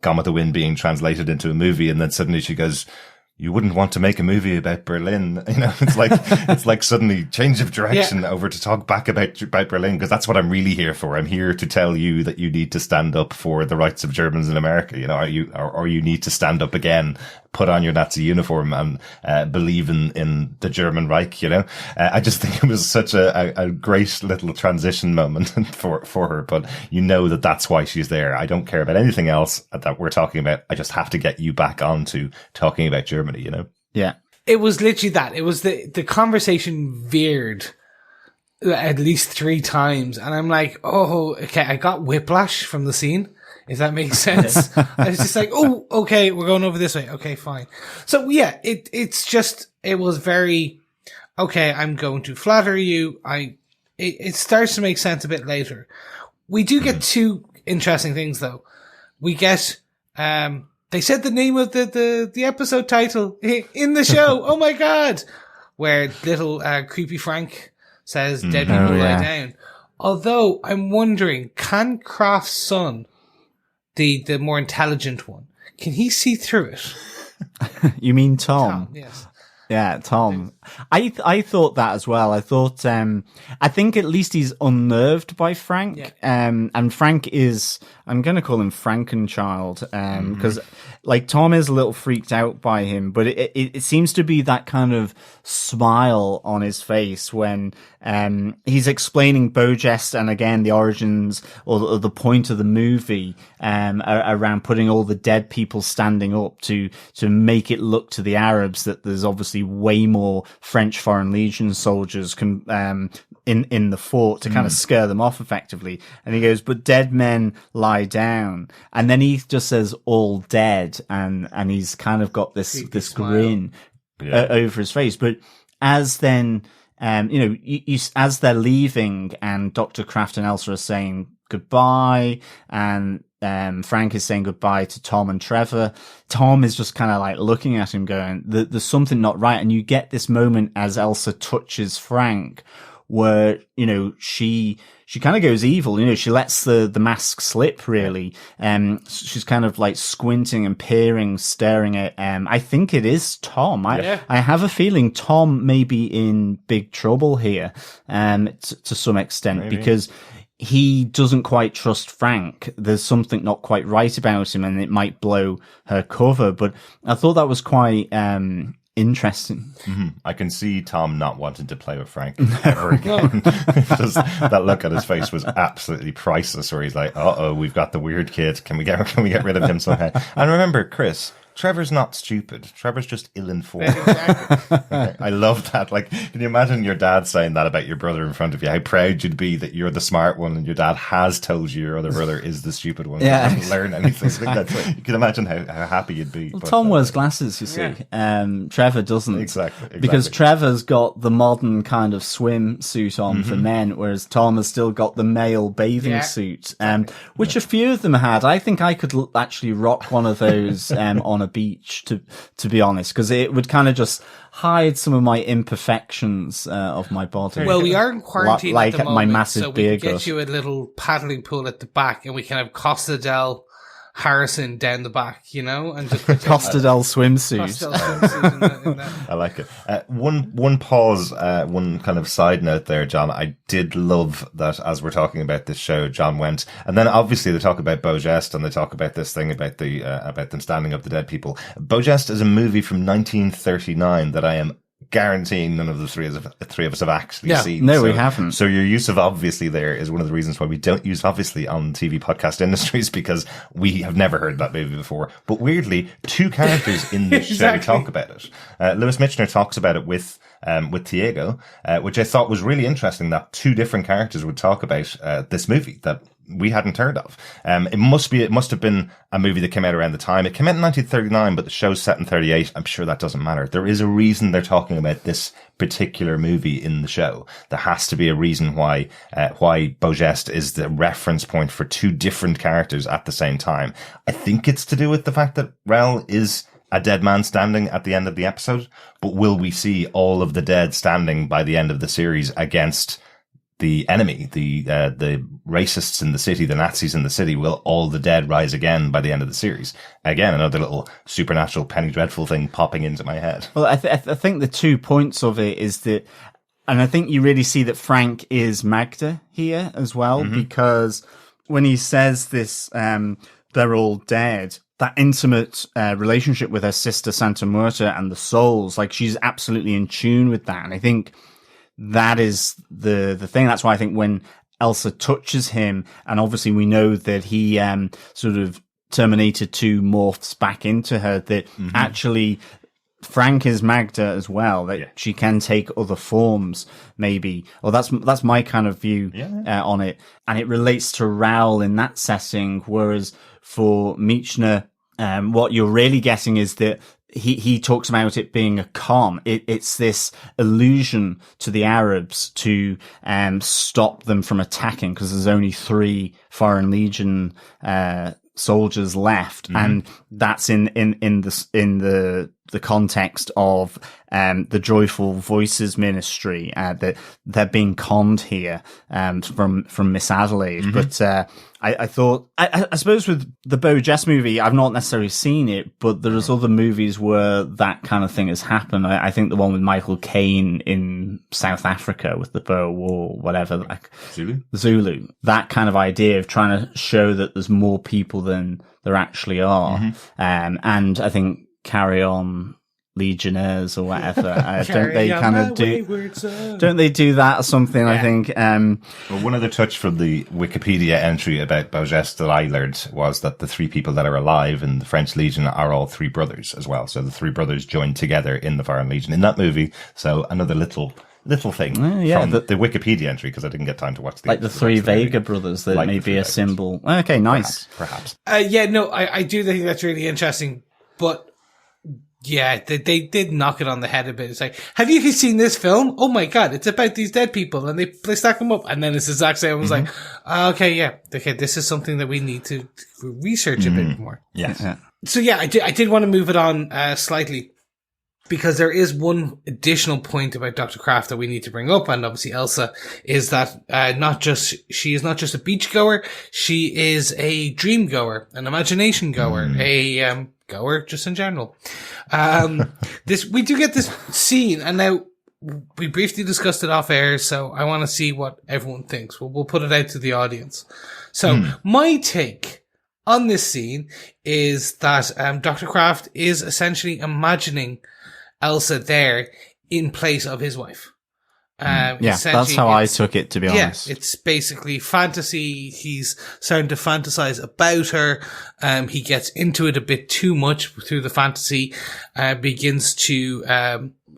Gone with the Wind being translated into a movie, and then suddenly she goes, you wouldn't want to make a movie about Berlin. It's like suddenly change of direction over to talk back about Berlin, because that's what I'm really here for. I'm here to tell you that you need to stand up for the rights of Germans in America, or you need to stand up again, put on your Nazi uniform and believe in the German Reich, I just think it was such a great little transition moment for her, but that's why she's there. I don't care about anything else that we're talking about. I just have to get you back onto talking about Germany. Yeah. It was literally that. It was the conversation veered at least 3 times. And I'm like, oh, okay, I got whiplash from the scene, if that makes sense. I was just like, oh, okay, we're going over this way. Okay, fine. So yeah, it was very, okay, I'm going to flatter you. It starts to make sense a bit later. We do get 2 interesting things though. We get, they said the name of the episode title in the show. Oh my God. Where little, creepy Frank says dead people lie down. Although I'm wondering, can Craft's son, the more intelligent one, can he see through it? You mean Tom? Yes. Yeah, Tom. I thought that as well. I thought, I think at least he's unnerved by Frank. Yeah. And Frank is, I'm going to call him Frankenchild, because like Tom is a little freaked out by him, but it seems to be that kind of smile on his face when, he's explaining Bojest and again, the origins or the point of the movie, around putting all the dead people standing up to make it look to the Arabs that there's obviously way more French Foreign Legion soldiers in the fort to kind of scare them off effectively. And he goes, but dead men lie down. And then he just says all dead. And he's kind of got this grin over his face. But as then, as they're leaving and Dr. Craft and Elsa are saying goodbye and, Frank is saying goodbye to Tom and Trevor. Tom is just kind of like looking at him going, there's something not right. And you get this moment as Elsa touches Frank where, she kind of goes evil, she lets the mask slip really. She's kind of like squinting and peering, staring at, I think it is Tom. I have a feeling Tom may be in big trouble here, to some extent, because he doesn't quite trust Frank. There's something not quite right about him and it might blow her cover. But I thought that was quite, interesting. I can see Tom not wanting to play with Frank ever again. Just that look on his face was absolutely priceless where he's like, uh-oh, we've got the weird kid. Can we get rid of him somehow? And remember, Chris, Trevor's not stupid. Trevor's just ill-informed. Exactly. I love that. Like, can you imagine your dad saying that about your brother in front of you? How proud you'd be that you're the smart one and your dad has told you your other brother is the stupid one. Yeah. You didn't learn anything. Exactly. You can imagine how happy you'd be. Well, Tom wears glasses, you see. Trevor doesn't. Exactly. Because Trevor's got the modern kind of swimsuit on for men, whereas Tom has still got the male bathing suit, which a few of them had. I think I could actually rock one of those on a beach, to be honest, because it would kind of just hide some of my imperfections of my body. Well, we are in quarantine like at the moment, my massive so we beer can gut. get you a little paddling pool at the back, and we can have Costa del Harrison down the back, and just Costa del swimsuit. Costa del swimsuit in that. I like it. One pause, one kind of side note there, John. I did love that as we're talking about this show, John went, and then obviously they talk about Bojest and they talk about this thing about about them standing up the dead people. Bojest is a movie from 1939 that I am guaranteeing none of the three of us have actually seen. No, we haven't. So your use of obviously there is one of the reasons why we don't use obviously on TV podcast industries, because we have never heard that movie before. But weirdly, two characters in this show talk about it. Lewis Michner talks about it with Tiago, which I thought was really interesting, that two different characters would talk about this movie that we hadn't heard of. It must have been a movie that came out around the time. It came out in 1939, but the show's set in 38. I'm sure that doesn't matter. There is a reason they're talking about this particular movie in the show. There has to be a reason why Beaugest is the reference point for two different characters at the same time. I think it's to do with the fact that Raul is a dead man standing at the end of the episode, but will we see all of the dead standing by the end of the series against the enemy, the racists in the city, the Nazis in the city? Will all the dead rise again by the end of the series? Again, another little supernatural Penny Dreadful thing popping into my head. Well, I think the 2 points of it is that, and I think you really see that Frank is Magda here as well, because when he says this, they're all dead, that intimate relationship with her sister Santa Muerte and the souls, like she's absolutely in tune with that. And I think that is the thing. That's why I think when Elsa touches him, and obviously we know that he sort of Terminator 2 morphs back into her, that actually Frank is Magda as well, that she can take other forms, maybe. Or that's my kind of view on it. And it relates to Raul in that setting, whereas for Michener, what you're really getting is that he talks about it being a con. It's this illusion to the Arabs to stop them from attacking, because there's only 3 Foreign Legion soldiers left, and that's in the context of the Joyful Voices ministry, that they're being conned here from Miss Adelaide. But I thought, I suppose with the Beaugest movie, I've not necessarily seen it, but there's other movies where that kind of thing has happened. I think the one with Michael Caine in South Africa with the Boer War, whatever, like Zulu, that kind of idea of trying to show that there's more people than there actually are. And I think Carry On Legionnaires or whatever, don't they kind of don't they do that or something? I think well, one other touch from the Wikipedia entry about Beaugest that I learned was that the 3 people that are alive in the French Legion are all 3 brothers as well. So the 3 brothers joined together in the Foreign Legion in that movie. So another little thing from the Wikipedia entry, because I didn't get time to watch the 3 Vega brothers that may be a symbol. Okay, nice. Perhaps. I do think that's really interesting, but yeah, they did knock it on the head a bit. It's like, have you seen this film? Oh my god, it's about these dead people, and they stack them up, and then it's the exact same. I was like, okay, this is something that we need to research a bit more. Yes. So I did want to move it on slightly, because there is one additional point about Dr. Craft that we need to bring up, and obviously Elsa, is that she is not just a beach goer, she is a dream goer, an imagination goer, a goer just in general. We do get this scene, and now we briefly discussed it off air, so I want to see what everyone thinks. We'll put it out to the audience. So my take on this scene is that Dr. Craft is essentially imagining Elsa there in place of his wife. That's how I took it, to be honest. Yeah, it's basically fantasy. He's starting to fantasize about her. He gets into it a bit too much through the fantasy, begins to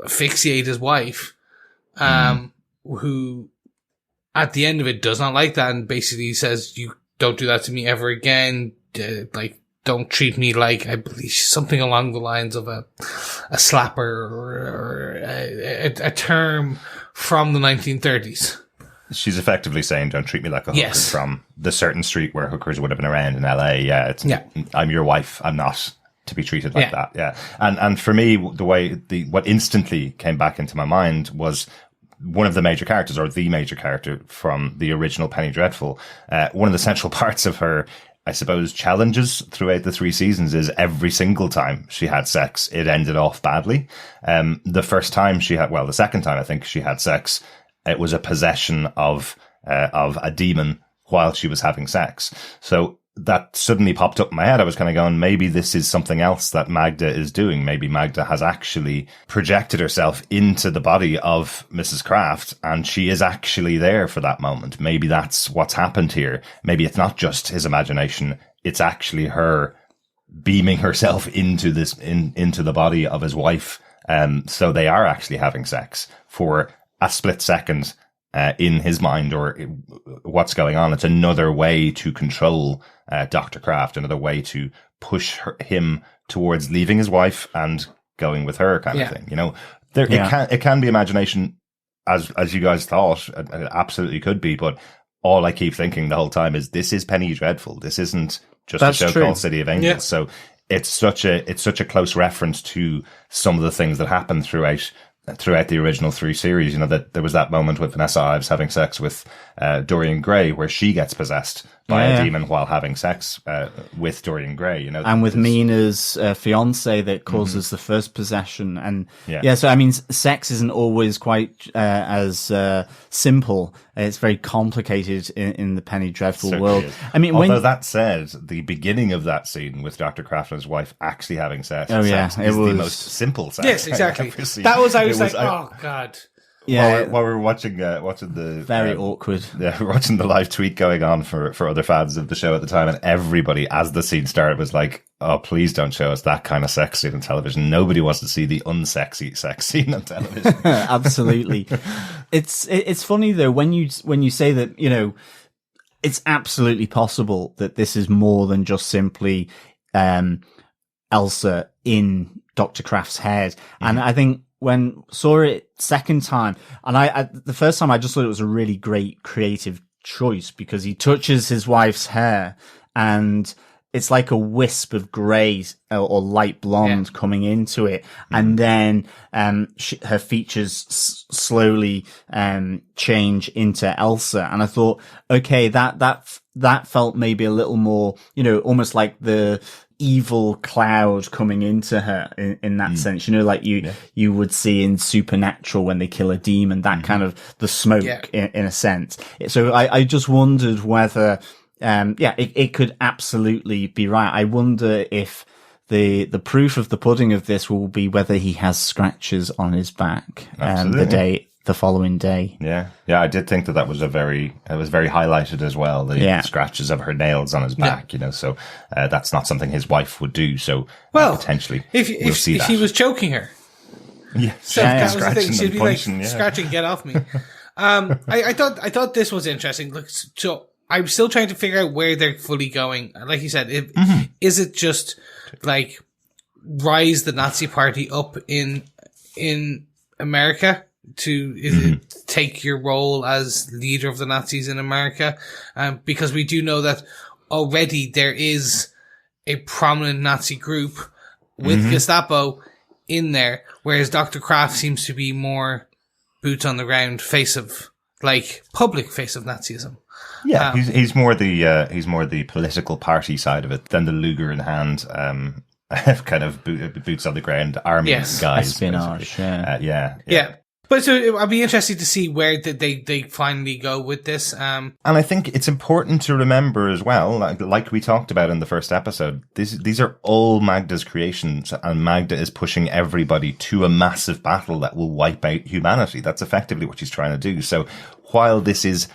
asphyxiate his wife, who at the end of it does not like that, and basically says, "You don't do that to me ever again. Don't treat me like," I believe something along the lines of a slapper or a term from the 1930s. She's effectively saying, don't treat me like a hooker from the certain street where hookers would have been around in LA. I'm your wife. I'm not to be treated like that. Yeah. And for me, what instantly came back into my mind was one of the major characters, or the major character from the original Penny Dreadful. One of the central parts of her, I suppose, challenges throughout the 3 seasons is every single time she had sex, it ended off badly. The second time I think she had sex, it was a possession of a demon while she was having sex. So that suddenly popped up in my head. I was kind of going, maybe this is something else that Magda is doing. Maybe Magda has actually projected herself into the body of Mrs. Craft, and she is actually there for that moment. Maybe that's what's happened here. Maybe it's not just his imagination. It's actually her beaming herself into into the body of his wife. So they are actually having sex for a split second, in his mind, or what's going on. It's another way to control Dr. Craft, another way to push him towards leaving his wife and going with her, kind of thing. You know, it can be imagination, as you guys thought. It absolutely could be, but all I keep thinking the whole time is, this is Penny Dreadful. This isn't just a show called City of Angels. Yeah. So it's such a close reference to some of the things that happen throughout the original 3 series. You know, that there was that moment with Vanessa Ives having sex with Dorian Gray, where she gets possessed by a demon while having sex with Dorian Gray, you know. And with Mina's fiance that causes the first possession. And so I mean, sex isn't always quite as simple. It's very complicated in the Penny Dreadful world. I mean, although that said, the beginning of that scene with Dr. Craft and his wife actually having sex, it was the most simple sex. Yes, exactly. That was, I was like, oh God. Yeah, while we were watching the very awkward. Yeah, we were watching the live tweet going on for other fans of the show at the time, and everybody, as the scene started, was like, "Oh, please don't show us that kind of sex scene on television. Nobody wants to see the unsexy sex scene on television." Absolutely. It's funny though when you say that, you know, it's absolutely possible that this is more than just simply Elsa in Dr. Craft's head, and I think, when saw it second time, and I the first time I just thought it was a really great creative choice, because he touches his wife's hair and it's like a wisp of grey or light blonde coming into it, and then her features slowly change into Elsa, and I thought, okay, that felt maybe a little more, you know, almost like the evil cloud coming into her in that sense, you know, like you would see in Supernatural when they kill a demon, that kind of the smoke in a sense. So I just wondered whether it could absolutely be right. I wonder if the proof of the pudding of this will be whether he has scratches on his back the following day. Yeah, I did think that was very highlighted as well. The scratches of her nails on his back, you know. So that's not something his wife would do. So potentially, if he was choking her, that was the thing. She'd be like, scratching, get off me. I thought this was interesting. Look, so I'm still trying to figure out where they're fully going. Like you said, is it just like rise the Nazi Party up in America? Is it take your role as leader of the Nazis in America? Because we do know that already there is a prominent Nazi group with Gestapo in there, whereas Dr. Craft seems to be more boots on the ground, public face of Nazism. Yeah, he's more the political party side of it than the Luger in hand, kind of boots on the ground army guys. Espionage, yeah. But so I'd be interested to see where they finally go with this. And I think it's important to remember as well, like we talked about in the first episode, these are all Magda's creations, and Magda is pushing everybody to a massive battle that will wipe out humanity. That's effectively what she's trying to do. So while this is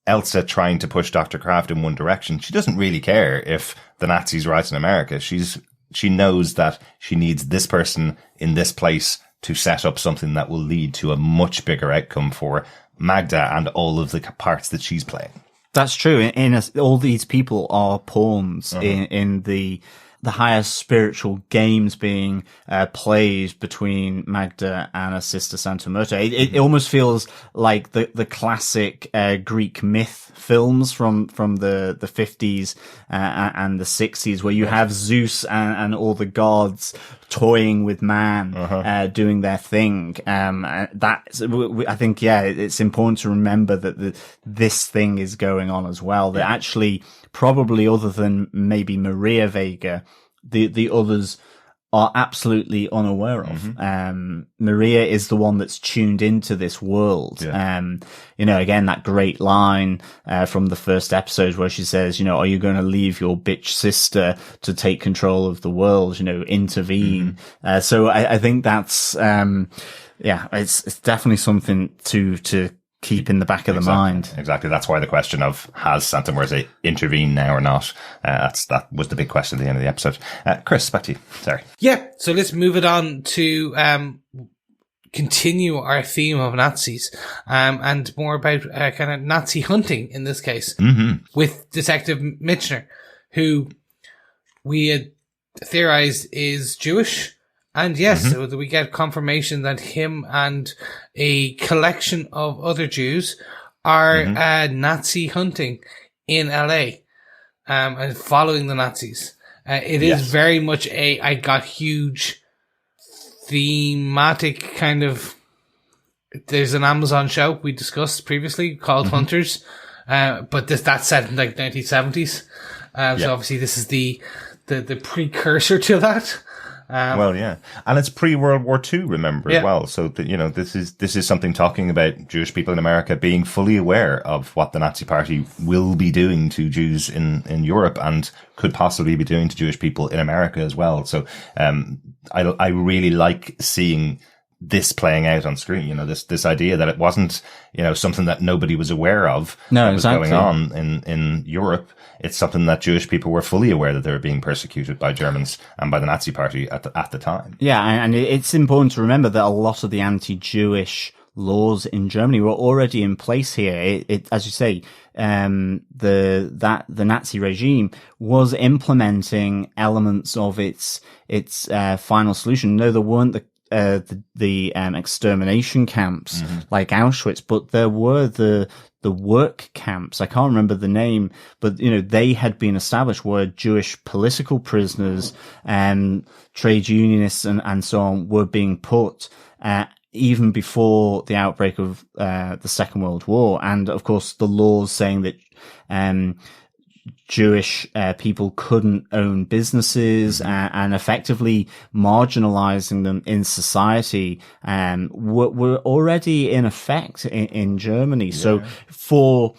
Elsa trying to push Dr. Craft in one direction, she doesn't really care if the Nazis rise in America. She knows that she needs this person in this place to set up something that will lead to a much bigger outcome for Magda and all of the parts that she's playing. That's true. All these people are pawns in the highest spiritual games being played between Magda and her sister Santa Muerte. It almost feels like the classic Greek myth films from the 50s and the 60s, where you have Zeus and all the gods toying with man, doing their thing. I think, it's important to remember that this thing is going on as well. That actually, probably other than maybe Maria Vega, the others are absolutely unaware of. Maria is the one that's tuned into this world. Again, that great line from the first episode where she says, are you going to leave your bitch sister to take control of the world, intervene? So I think that's, it's definitely something to keep in the back of the mind. Exactly. That's why the question of has Santa Muerte intervened now or not? That was the big question at the end of the episode. Chris, back to you. Sorry. Yeah. So let's move it on to continue our theme of Nazis, and more about kind of Nazi hunting in this case, with Detective Michener, who we had theorized is Jewish. And yes, so we get confirmation that him and a collection of other Jews are Nazi hunting in LA, and following the Nazis. It is very much I got huge thematic kind of. There's an Amazon show we discussed previously called Hunters, but that's set in like 1970s. So obviously this is the precursor to that. And it's pre-World War II, remember, as well. So that, this is something talking about Jewish people in America being fully aware of what the Nazi Party will be doing to Jews in Europe and could possibly be doing to Jewish people in America as well. So, I really like seeing this playing out on screen, this idea that it wasn't, something that nobody was aware of that was going on in Europe. It's something that Jewish people were fully aware that they were being persecuted by Germans and by the Nazi Party at the time. Yeah, and it's important to remember that a lot of the anti-Jewish laws in Germany were already in place here. It as you say, the Nazi regime was implementing elements of its final solution. No, there weren't the extermination camps like Auschwitz, but there were the work camps. I can't remember the name, but they had been established where Jewish political prisoners and trade unionists and so on were being put even before the outbreak of the Second World War. And of course the laws saying that Jewish people couldn't own businesses and effectively marginalizing them in society were already in effect in Germany. So for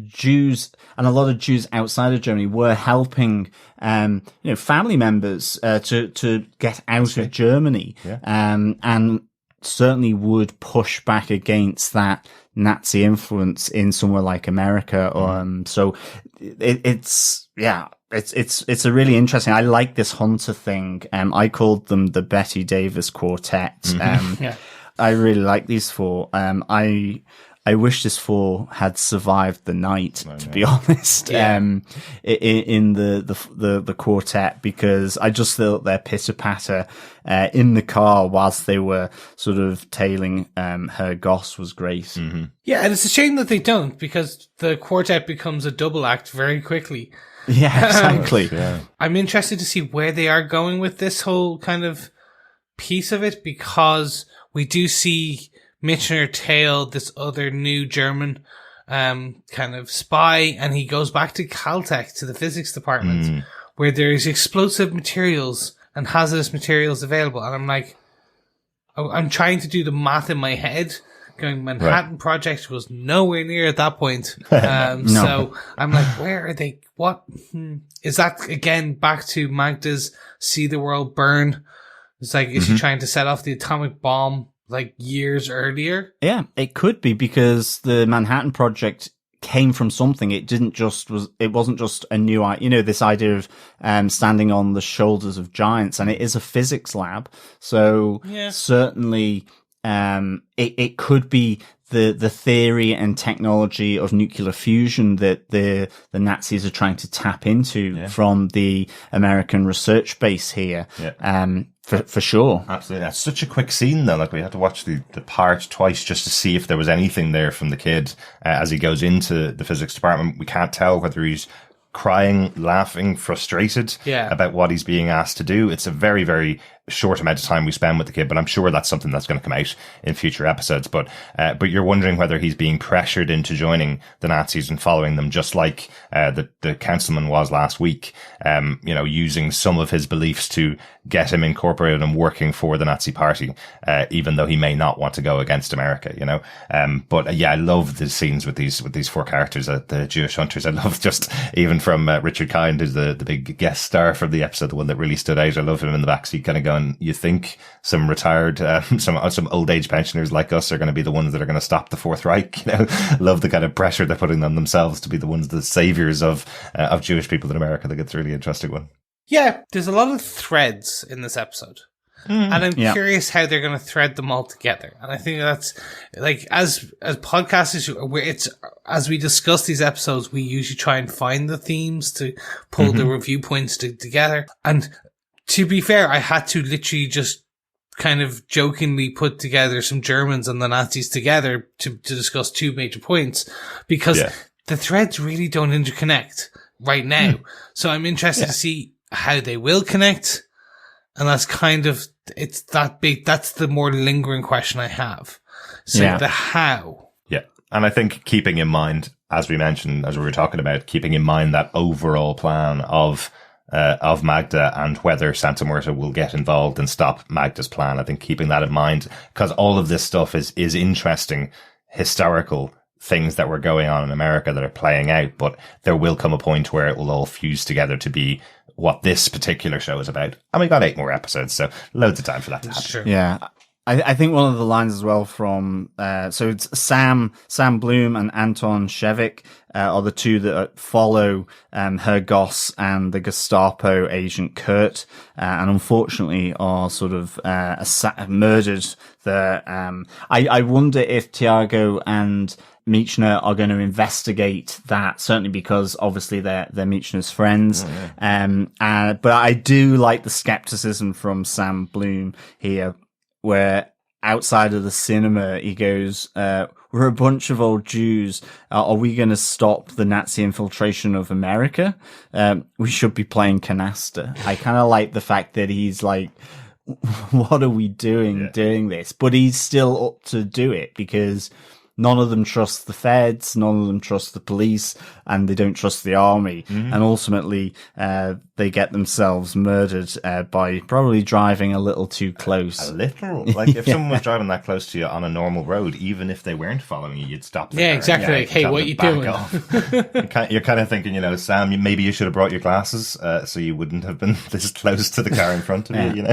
Jews and a lot of Jews outside of Germany were helping family members to get out of Germany, and certainly would push back against that Nazi influence in somewhere like America. So it's a really interesting. I like this Hunter thing. I called them the Betty Davis Quartet. I really like these four. I wish this four had survived the night, to be honest, in the quartet, because I just thought their pitter patter in the car whilst they were sort of tailing her Goss was great. Yeah, and it's a shame that they don't, because the quartet becomes a double act very quickly. Yeah, exactly. I'm interested to see where they are going with this whole kind of piece of it, because we do see Michener tail this other new German kind of spy, and he goes back to Caltech, to the physics department, where there's explosive materials and hazardous materials available. And I'm like, I'm trying to do the math in my head, going, Manhattan Project was nowhere near at that point. No. So I'm like, where are they? What? Is that, again, back to Magda's See the World Burn? It's like, is she trying to set off the atomic bomb like years earlier? Yeah, it could be, because the Manhattan Project came from something. It wasn't just a new, this idea of standing on the shoulders of giants, and it is a physics lab. So certainly it could be the theory and technology of nuclear fusion that the Nazis are trying to tap into from the American research base here. For sure. Absolutely. That's such a quick scene, though. Like, we had to watch the part twice just to see if there was anything there from the kid as he goes into the physics department. We can't tell whether he's crying, laughing, frustrated about what he's being asked to do. It's a very, very short amount of time we spend with the kid, but I'm sure that's something that's going to come out in future episodes. But you're wondering whether he's being pressured into joining the Nazis and following them, just like the councilman was last week, using some of his beliefs to get him incorporated and working for the Nazi party, even though he may not want to go against America, But I love the scenes with these four characters, the Jewish hunters. I love just even from Richard Kind, who's the big guest star from the episode, the one that really stood out. I love him in the backseat kind of going, you think some retired, some old age pensioners like us are going to be the ones that are going to stop the Fourth Reich? Love the kind of pressure they're putting on themselves to be the ones, the saviors of Jewish people in America. I think it's a really interesting one. Yeah, there's a lot of threads in this episode. And I'm curious how they're going to thread them all together. And I think that's like, as podcasters, as we discuss these episodes, we usually try and find the themes to pull the review points together. And to be fair, I had to literally just kind of jokingly put together some Germans and the Nazis together to discuss two major points, because the threads really don't interconnect right now. So I'm interested to see how they will connect. And that's kind of, it's that big, that's the more lingering question I have. So the how. Yeah. And I think keeping in mind, as we mentioned, as we were talking about, keeping in mind that overall plan of Magda and whether Santa Muerte will get involved and stop Magda's plan. I think keeping that in mind, because all of this stuff is interesting historical things that were going on in America that are playing out, but there will come a point where it will all fuse together to be what this particular show is about. And we got 8 more episodes, so loads of time for that to happen. Sure. Yeah. I think one of the lines as well from, so it's Sam Bloom and Anton Shevik, are the two that follow, Herr Goss and the Gestapo agent Kurt, and unfortunately are sort of, murdered there. I wonder if Tiago and Michener are going to investigate that, certainly because obviously they're Michener's friends. But I do like the skepticism from Sam Bloom here, where outside of the cinema, he goes, we're a bunch of old Jews. Are we going to stop the Nazi infiltration of America? We should be playing canasta. I kind of like the fact that he's like, what are we doing this? But he's still up to do it because none of them trust the feds, none of them trust the police, and they don't trust the army. And ultimately, they get themselves murdered by probably driving a little too close. A little? Like, if someone was driving that close to you on a normal road, even if they weren't following you, you'd stop them. Yeah, exactly. Like, hey, what are you doing? You're kind of thinking, Sam, maybe you should have brought your glasses so you wouldn't have been this close to the car in front of you,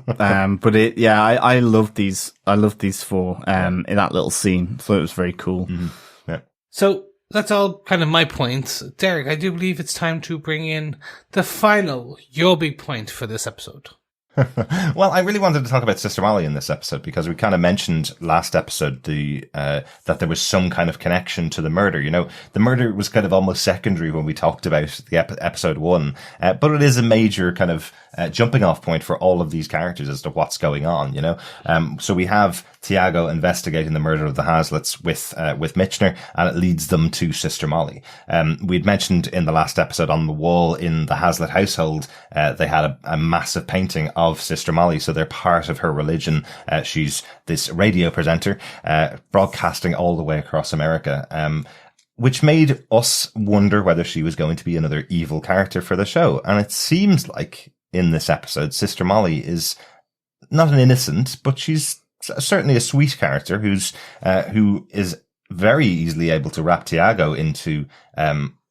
But I love these. I love these four in that little scene. So it was very cool. So that's all kind of my points. Derek, I do believe it's time to bring in the final, your big point for this episode. Well, I really wanted to talk about Sister Molly in this episode because we kind of mentioned last episode that there was some kind of connection to the murder. The murder was kind of almost secondary when we talked about the episode 1, but it is a major kind of jumping off point for all of these characters as to what's going on. So we have Tiago investigating the murder of the Haslets with Michener, and it leads them to Sister Molly. We'd mentioned in the last episode on the wall in the Hazlet household, they had a massive painting of Sister Molly, so they're part of her religion. She's this radio presenter, broadcasting all the way across America, which made us wonder whether she was going to be another evil character for the show. And it seems like in this episode, Sister Molly is not an innocent, but she's certainly a sweet character who is very easily able to wrap Tiago into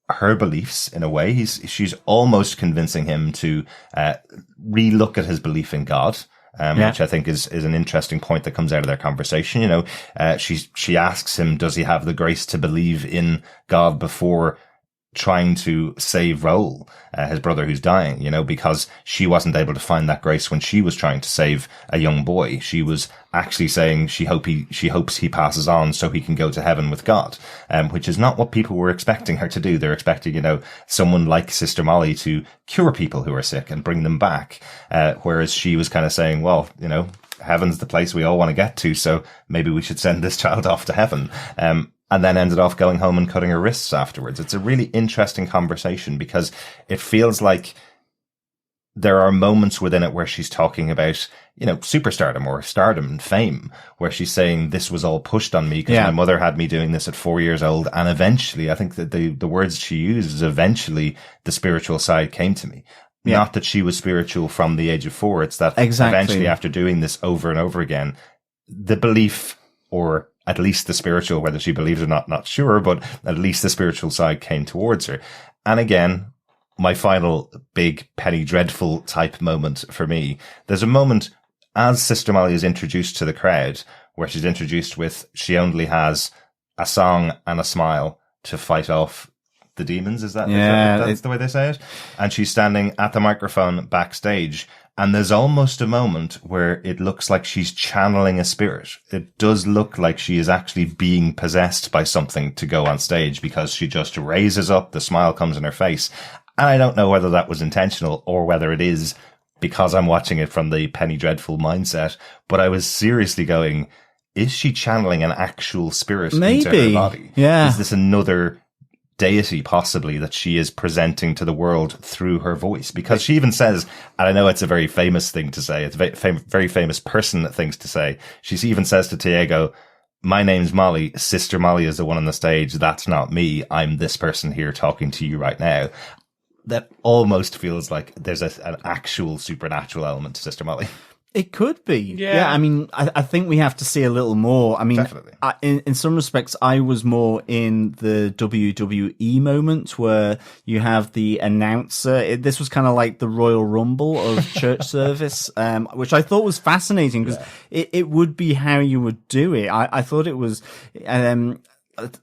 her beliefs in a way. She's almost convincing him to relook at his belief in God, which I think is an interesting point that comes out of their conversation. She asks him, does he have the grace to believe in God before trying to save Raul, his brother who's dying, because she wasn't able to find that grace when she was trying to save a young boy. She was actually saying she hopes he passes on so he can go to heaven with God, which is not what people were expecting her to do. They're expecting, someone like Sister Molly to cure people who are sick and bring them back. Whereas she was kind of saying, well, heaven's the place we all want to get to, so maybe we should send this child off to heaven. And then ended off going home and cutting her wrists afterwards. It's a really interesting conversation because it feels like there are moments within it where she's talking about, superstardom or stardom and fame, where she's saying this was all pushed on me because my mother had me doing this at 4 years old. And eventually, I think that the words she uses, eventually the spiritual side came to me. Yeah. Not that she was spiritual from the age of 4. It's that eventually after doing this over and over again, the belief, or at least the spiritual, whether she believed it or not sure, but at least the spiritual side came towards her. And again, my final big Penny Dreadful type moment for me, there's a moment as Sister Molly is introduced to the crowd where she's introduced with, she only has a song and a smile to fight off the demons. Is that that's the way they say it? And she's standing at the microphone backstage, and there's almost a moment where it looks like she's channeling a spirit. It does look like she is actually being possessed by something to go on stage, because she just raises up, the smile comes in her face. And I don't know whether that was intentional or whether it is because I'm watching it from the Penny Dreadful mindset, but I was seriously going, is she channeling an actual spirit into her body? Yeah. Is this another deity possibly that she is presenting to the world through her voice? Because she even says, and I know it's a very famous thing to say, it's a very famous person things to say. She even says to Tiago, my name's Molly. Sister Molly is the one on the stage. That's not me. I'm this person here talking to you right now. That almost feels like there's an actual supernatural element to Sister Molly. It could be. Yeah. I mean, I think we have to see a little more. I mean, definitely. In some respects, I was more in the WWE moment where you have the announcer. This was kind of like the Royal Rumble of church service, which I thought was fascinating because it would be how you would do it. I thought it was,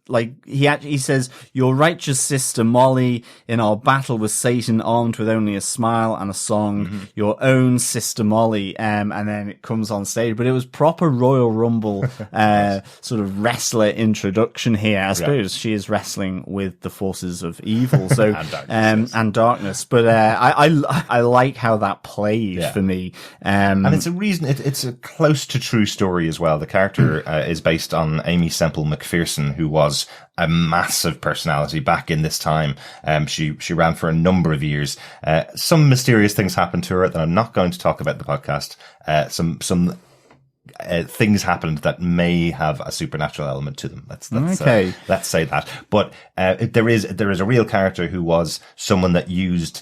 like he says, your righteous sister Molly in our battle with Satan, armed with only a smile and a song, your own sister Molly, and then it comes on stage. But it was proper Royal Rumble sort of wrestler introduction here. I suppose she is wrestling with the forces of evil, so and darkness. But I like how that played for me, and it's a reason. It's a close to true story as well. The character is based on Amy Semple McPherson, who was a massive personality back in this time. She ran for a number of years. Some mysterious things happened to her that I'm not going to talk about in the podcast. Some things happened that may have a supernatural element to them. Let's say that. But there is a real character who was someone that used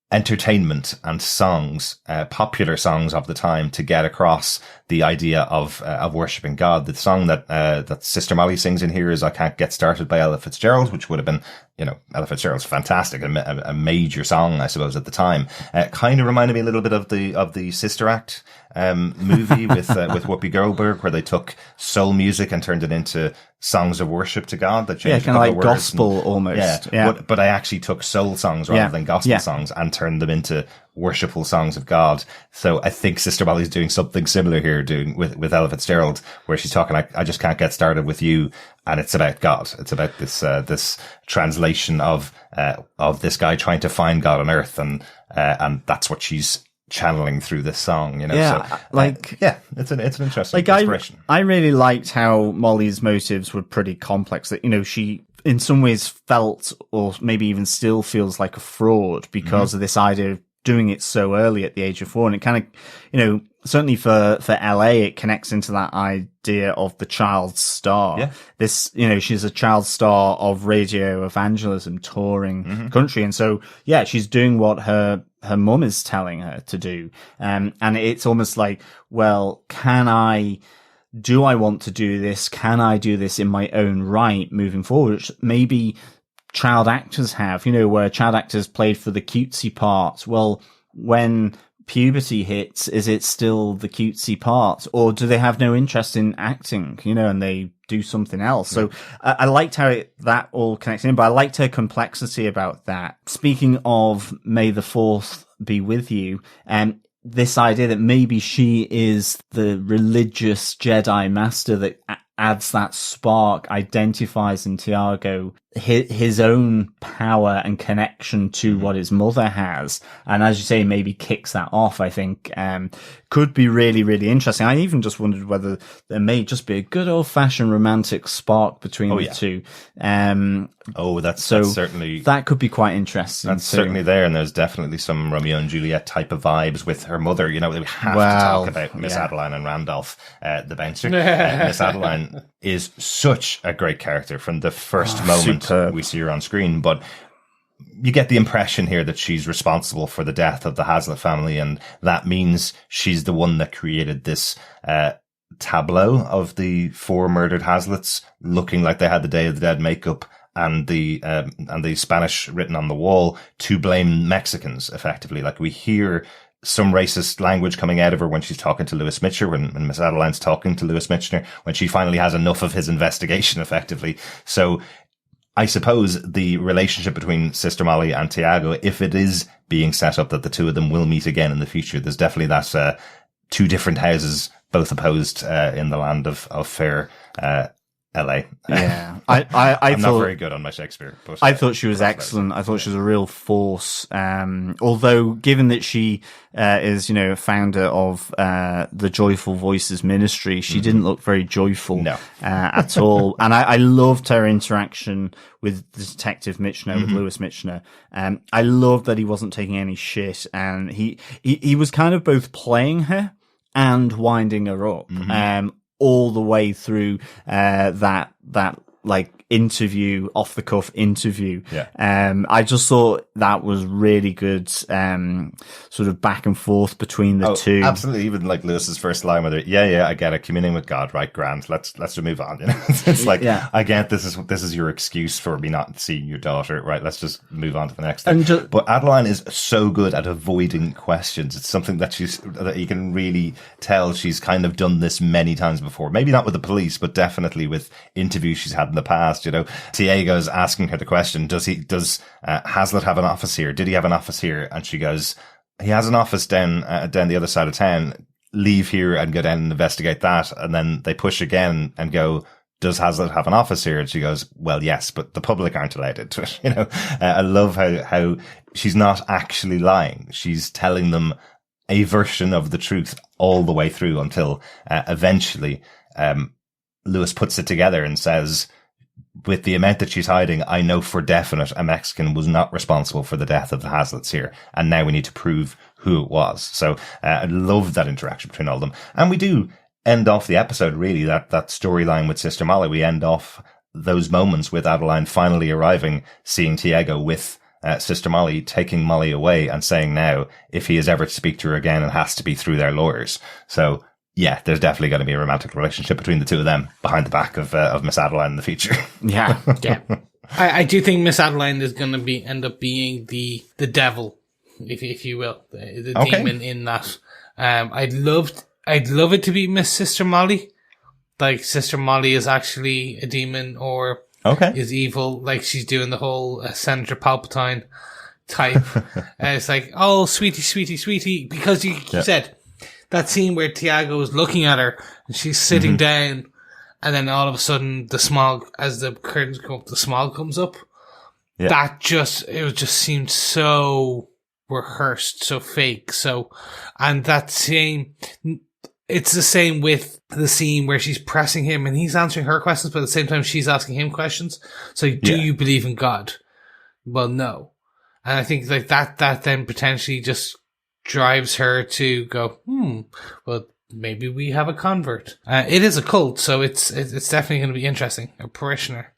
entertainment and songs, popular songs of the time, to get across the idea of worshiping God. The song that Sister Molly sings in here is "I Can't Get Started" by Ella Fitzgerald, which would have been, Ella Fitzgerald's fantastic, a major song, I suppose, at the time. Kind of reminded me a little bit of the Sister Act movie with Whoopi Goldberg, where they took soul music and turned it into songs of worship to God that changed kind of like gospel almost. But I actually took soul songs rather than gospel songs and turned them into worshipful songs of God. So I think Sister Molly's doing something similar here, doing with Ella Fitzgerald, where she's talking, I just can't get started with you, and it's about God. It's about this translation of this guy trying to find God on earth, and that's what she's channeling through this song, it's an interesting inspiration. I really liked how Molly's motives were pretty complex, that she in some ways felt, or maybe even still feels, like a fraud because of this idea of doing it so early at the age of 4. And it kind of, certainly for LA, it connects into that idea of the child star. Yeah. This, she's a child star of radio evangelism, touring the country. And so, she's doing what her mum is telling her to do. And it's almost like, well, do I want to do this? Can I do this in my own right moving forward? Maybe child actors have, where child actors played for the cutesy part. Well, when puberty hits, is it still the cutesy part, or do they have no interest in acting, and they do something else? So I liked how that all connects in, but I liked her complexity about that. Speaking of May the 4th be with you, and this idea that maybe she is the religious Jedi master that adds that spark, identifies in Tiago his own power and connection to what his mother has. And as you say, maybe kicks that off, I think, could be really, really interesting. I even just wondered whether there may just be a good old fashioned romantic spark between the two. That's certainly, that could be quite interesting. That's certainly there. And there's definitely some Romeo and Juliet type of vibes with her mother. You know, we have to talk about Miss Adeline and Randolph, the bouncer. Miss Adeline is such a great character from the first moment we see her on screen, but you get the impression here that she's responsible for the death of the Hazlitt family, and that means she's the one that created this tableau of the 4 murdered Hazlitts looking like they had the Day of the Dead makeup and the Spanish written on the wall to blame Mexicans, effectively. Like, we hear some racist language coming out of her when she's talking to Lewis Michner, when Miss Adeline's talking to Lewis Michner, when she finally has enough of his investigation, effectively. So I suppose the relationship between Sister Molly and Tiago, if it is being set up that the two of them will meet again in the future, there's definitely that 2 different houses, both opposed in the land of fair LA. Yeah. I'm not very good on my Shakespeare. But I thought she was excellent. I thought she was a real force. Although given that she is, founder of the Joyful Voices Ministry, she didn't look very joyful at all. And I loved her interaction with Detective Michener, with Lewis Michner. I loved that he wasn't taking any shit, and he was kind of both playing her and winding her up. All the way through that like interview, off the cuff interview. I just thought that was really good, sort of back and forth between the two. Absolutely. Even like Lewis's first line with it. I get it. Communing with God, right? Grand. Let's just move on. It's like, I get this is your excuse for me not seeing your daughter, right? Let's just move on to the next thing. But Adeline is so good at avoiding questions. It's something that that you can really tell she's kind of done this many times before. Maybe not with the police, but definitely with interviews she's had in the past. Tiago's asking her the question, does Hazlitt have an office here? Did he have an office here? And she goes, he has an office down the other side of town. Leave here and go down and investigate that. And then they push again and go, does Hazlitt have an office here? And she goes, well, yes, but the public aren't allowed into it. I love how she's not actually lying. She's telling them a version of the truth all the way through until eventually Lewis puts it together and says, with the amount that she's hiding, I know for definite a Mexican was not responsible for the death of the Hazlitts here. And now we need to prove who it was. So I love that interaction between all of them. And we do end off the episode, really, that storyline with Sister Molly. We end off those moments with Adeline finally arriving, seeing Tiago with Sister Molly, taking Molly away and saying now, if he is ever to speak to her again, it has to be through their lawyers. So yeah, there's definitely going to be a romantic relationship between the two of them behind the back of Miss Adeline in the future. Yeah. I do think Miss Adeline is going to end up being the devil, if you will, the demon in that. I'd love it to be Miss Sister Molly, like Sister Molly is actually a demon or is evil, like she's doing the whole Senator Palpatine type. It's like, oh, sweetie, because you said. That scene where Tiago is looking at her and she's sitting down, and then all of a sudden the smog, as the curtains come up, the smog comes up. Yeah. It just seemed so rehearsed, so fake. And that same, it's the same with the scene where she's pressing him and he's answering her questions, but at the same time she's asking him questions. So do you believe in God? Well, no. And I think like that then potentially just drives her to go, well, maybe we have a convert. It is a cult, so it's definitely going to be interesting. A parishioner.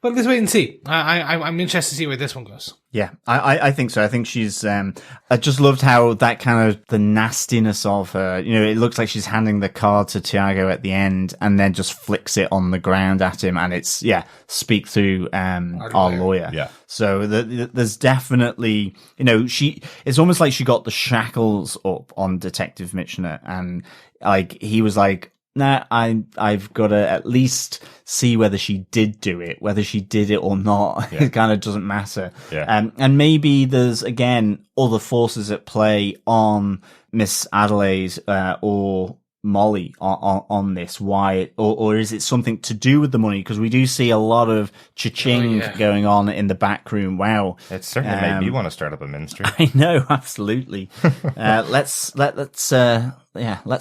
But let's wait and see. I'm interested to see where this one goes. Yeah, I think so. I think she's, I just loved how that kind of the nastiness of her, it looks like she's handing the card to Tiago at the end and then just flicks it on the ground at him. And it's, speak through, our lawyer. Yeah. So there's definitely, it's almost like she got the shackles up on Detective Michener, and like, he was like, nah, I've got to at least see whether she did do it, whether she did it or not. It kind of doesn't matter. Yeah. And maybe there's, again, other forces at play on Miss Adelaide, or Molly on this? Why, or is it something to do with the money? Because we do see a lot of cha-ching going on in the back room. Wow. It certainly made me want to start up a ministry. I know, absolutely. Let's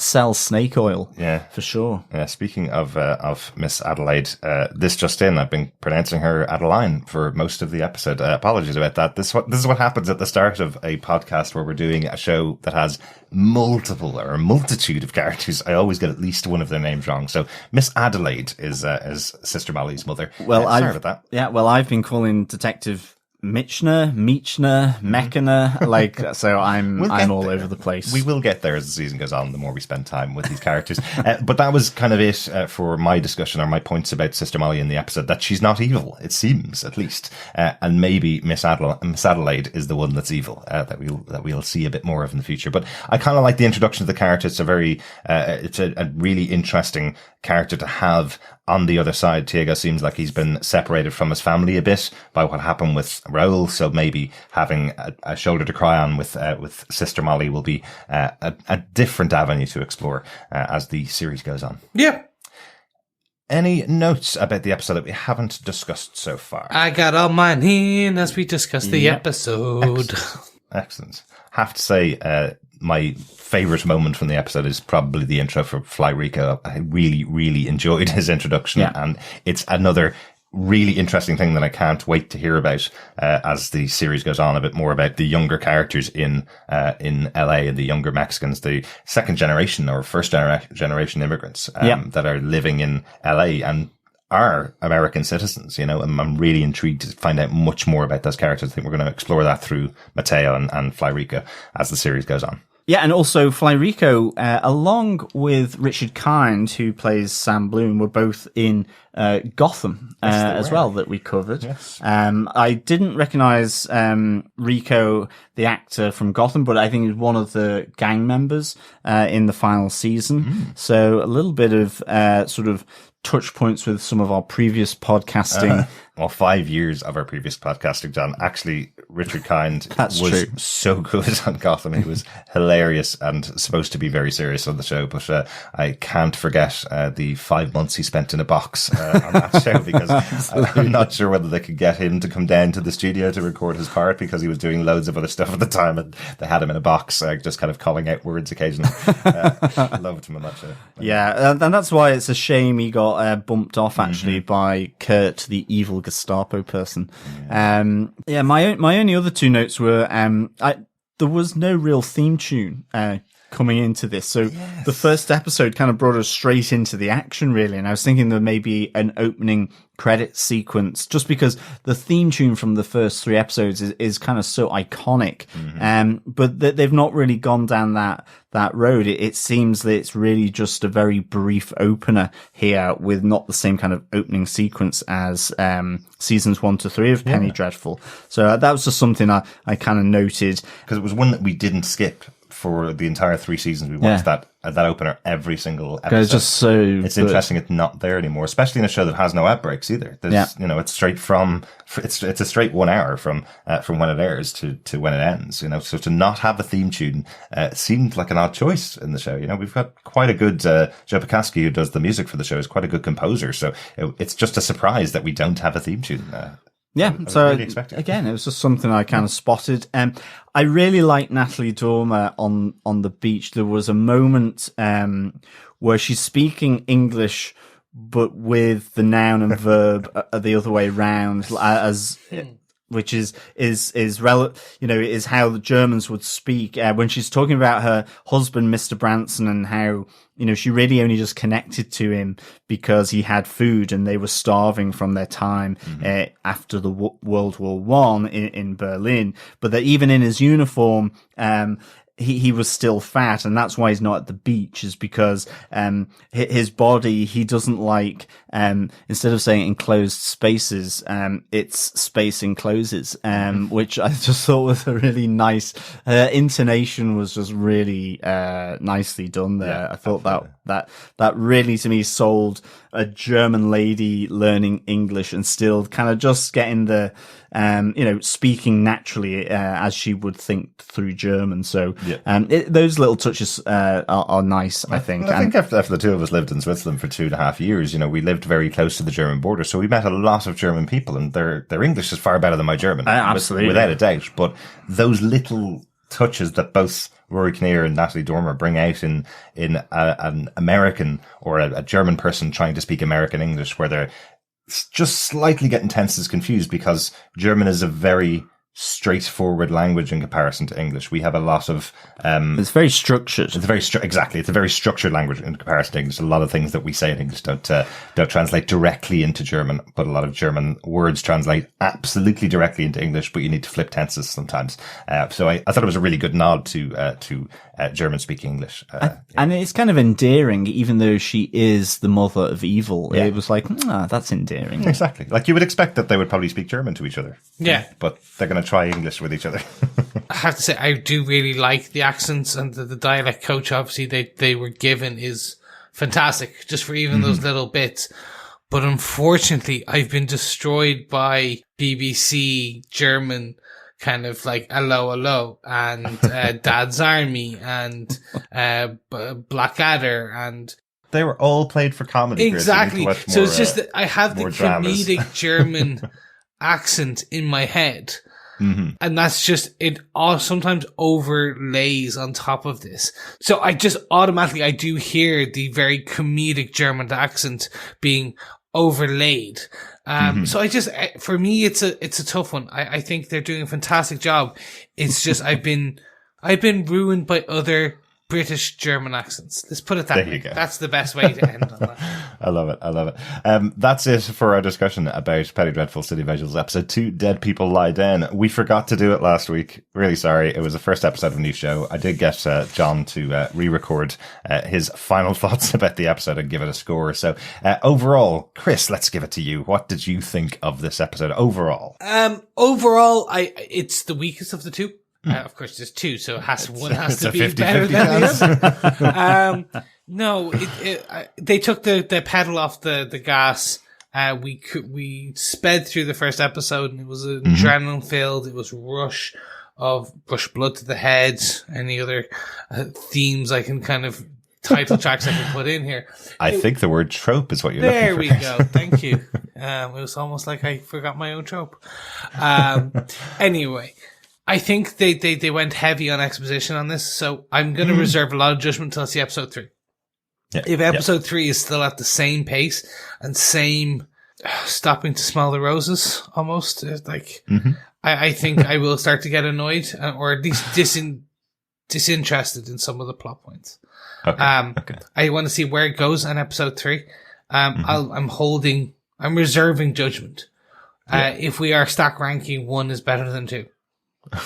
sell snake oil. Yeah. For sure. Speaking of Miss Adelaide, this just in, I've been pronouncing her Adeline for most of the episode. Apologies about that. This is what happens at the start of a podcast where we're doing a show that has multiple or a multitude of characters. I always get at least one of their names wrong. So Miss Adelaide is Sister Molly's mother. Well, sorry about that. Yeah, well, I've been calling Detective Michener, Michener, so I'm all over the place. We will get there as the season goes on, the more we spend time with these characters. But that was kind of it for my discussion, or my points about Sister Molly in the episode, that she's not evil, it seems, at least. And maybe Miss Adelaide is the one that's evil, that we'll see a bit more of in the future. But I kind of like the introduction of the character. It's it's a really interesting character to have on the other side. Tiago seems like he's been separated from his family a bit by what happened with Raul, so maybe having a shoulder to cry on with Sister Molly will be a different avenue to explore as the series goes on. Yeah. Any notes about the episode that we haven't discussed so far? I got all mine in as we discussed the episode. Excellent. Have to say, my favorite moment from the episode is probably the intro for Fly Rico. I really, really enjoyed his introduction, and it's another really interesting thing that I can't wait to hear about as the series goes on, a bit more about the younger characters in LA, and the younger Mexicans, the second generation or first generation immigrants that are living in LA and are American citizens, and I'm really intrigued to find out much more about those characters. I think we're going to explore that through Mateo and Fly Rico as the series goes on. Yeah, and also Fly Rico, along with Richard Kind, who plays Sam Bloom, were both in Gotham as well, that we covered. Yes. I didn't recognize Rico, the actor from Gotham, but I think he's one of the gang members in the final season. So a little bit of sort of touch points with some of our previous podcasting. 5 years of our previous podcasting, John. Actually, Richard Kind was true. so good on Gotham. He was hilarious and supposed to be very serious on the show, but I can't forget the 5 months he spent in a box on that show, because I'm not sure whether they could get him to come down to the studio to record his part, because he was doing loads of other stuff at the time, and they had him in a box, just kind of calling out words occasionally. Loved him on that show. Yeah, and that's why it's a shame he got bumped off, actually, by Kurt, the evil Gestapo person. My only other two notes were there was no real theme tune coming into this, so the first episode kind of brought us straight into the action, really, and I was thinking there may be an opening credit sequence, just because the theme tune from the first 3 episodes is kind of so iconic. But they've not really gone down that road. It seems that it's really just a very brief opener here, with not the same kind of opening sequence as seasons 1 to 3 of Penny Dreadful. So that was just something I kind of noted, because it was one that we didn't skip for the entire 3 seasons. We watched that opener every single episode. It's just so it's good. Interesting it's not there anymore, especially in a show that has no outbreaks either. There's, it's straight from, it's a straight 1 hour from when it airs to when it ends, so to not have a theme tune seemed like an odd choice in the show. We've got quite a good Joe Pekaski, who does the music for the show, is quite a good composer, so it's just a surprise that we don't have a theme tune. So really again, it was just something I kind of spotted. I really like Natalie Dormer on the beach. There was a moment where she's speaking English, but with the noun and verb the other way round, which is how the Germans would speak when she's talking about her husband, Mr. Branson, and how she really only just connected to him because he had food and they were starving from their time after the World War I in Berlin. But that even in his uniform, he was still fat, and that's why he's not at the beach, is because his body, he doesn't like, instead of saying enclosed spaces, it's space encloses, which I just thought was a really nice, intonation was just really nicely done there. I thought That really to me sold a German lady learning English and still kind of just getting the, speaking naturally as she would think through German. So those little touches are nice, I think. I think after the two of us lived in Switzerland for 2.5 years, we lived very close to the German border, so we met a lot of German people, and their English is far better than my German, absolutely, without a doubt. But those little touches that both Rory Kinnear and Natalie Dormer bring out in an American or a German person trying to speak American English, where they're just slightly getting tenses confused, because German is a very straightforward language in comparison to English. We have a lot of it's very structured. Exactly. It's a very structured language in comparison to English. A lot of things that we say in English don't translate directly into German, but a lot of German words translate absolutely directly into English, but you need to flip tenses sometimes. So I thought it was a really good nod to German speaking English. And it's kind of endearing, even though she is the mother of evil. Yeah. It was like, that's endearing. Exactly. Like you would expect that they would probably speak German to each other. Yeah. But they're going to try English with each other. I have to say, I do really like the accents, and the dialect coach, obviously, they were given is fantastic, just for even those little bits. But unfortunately, I've been destroyed by BBC German kind of like hello, and Dad's Army, and Blackadder, and they were all played for comedy. Exactly. So it's just that I have the comedic dramas. German accent in my head. Mm-hmm. And that's just, it all sometimes overlays on top of this. So I just automatically, I do hear the very comedic German accent being overlaid. So I just, for me, it's a tough one. I think they're doing a fantastic job. It's just, I've been ruined by other British German accents. Let's put it that way. There you go. That's the best way to end on that. I love it. That's it for our discussion about Penny Dreadful City of Angels episode 2, Dead People Lie Down. We forgot to do it last week. Really sorry. It was the first episode of a new show. I did get John to re-record his final thoughts about the episode and give it a score. So overall, Chris, let's give it to you. What did you think of this episode overall? Overall, it's the weakest of the two. Of course, there's two, so one has to be 50-50 better than the other. No, they took the pedal off the gas. We sped through the first episode, and it was adrenaline filled. It was rush blood to the head. Any other themes I can kind of title tracks I can put in here? I think the word trope is what you're looking for. There we go. Thank you. It was almost like I forgot my own trope. Anyway. I think they went heavy on exposition on this, so I'm going to reserve a lot of judgment until I see episode 3. Yeah. If episode 3 is still at the same pace and same stopping to smell the roses, almost, I think I will start to get annoyed, or at least disinterested in some of the plot points. Okay. I want to see where it goes in episode 3. I'm reserving judgment. If we are stack ranking, 1 is better than 2.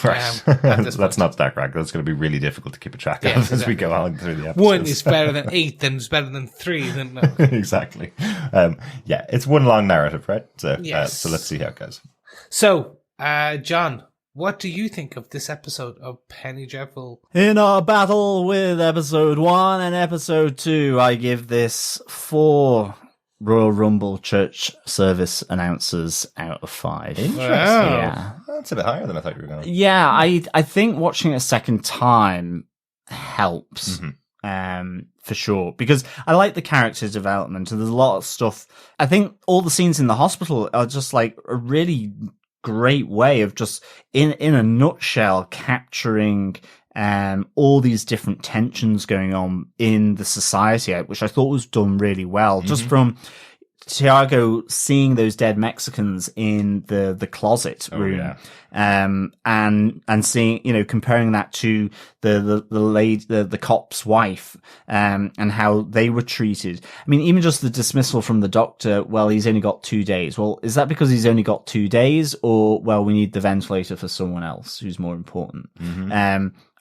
Right. Let's not stack rank. That's going to be really difficult to keep a track of as we go on through the episodes. 1 is better than 8, then it's better than 3. Then no. Exactly. It's one long narrative, right? So, so let's see how it goes. So, John, what do you think of this episode of Penny Dreadful? In our battle with episode 1 and episode 2, I give this 4 Royal Rumble church service announcers out of 5. Interesting. Wow. Yeah. That's a bit higher than I thought you were going to. Yeah, I think watching it a second time helps. For sure, because I like the character development, and there's a lot of stuff. I think all the scenes in the hospital are just like a really great way of just in a nutshell capturing all these different tensions going on in the society, which I thought was done really well. Just from Tiago seeing those dead Mexicans in the closet room, and seeing, comparing that to the lady, the cop's wife, and how they were treated. I mean, even just the dismissal from the doctor. Well, he's only got 2 days. Well, is that because he's only got 2 days, or we need the ventilator for someone else who's more important?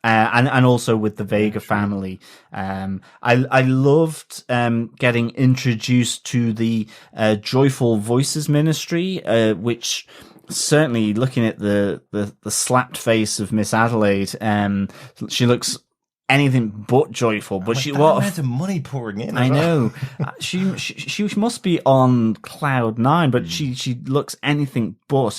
And also with the Vega family. I loved, getting introduced to the, Joyful Voices ministry, which certainly looking at the slapped face of Miss Adelaide, she looks anything but joyful. But she what amount of money pouring in. I know. she must be on cloud nine, but she looks anything but.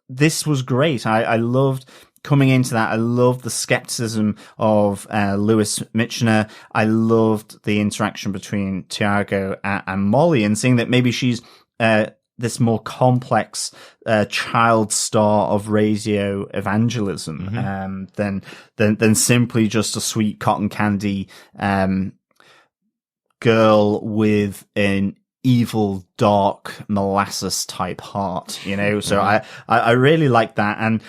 This was great. I loved coming into that. I loved the skepticism of Lewis Michner. I loved the interaction between Tiago and Molly, and seeing that maybe she's this more complex child star of radio evangelism than simply just a sweet cotton candy girl with an evil, dark, molasses type heart, So I really like that. And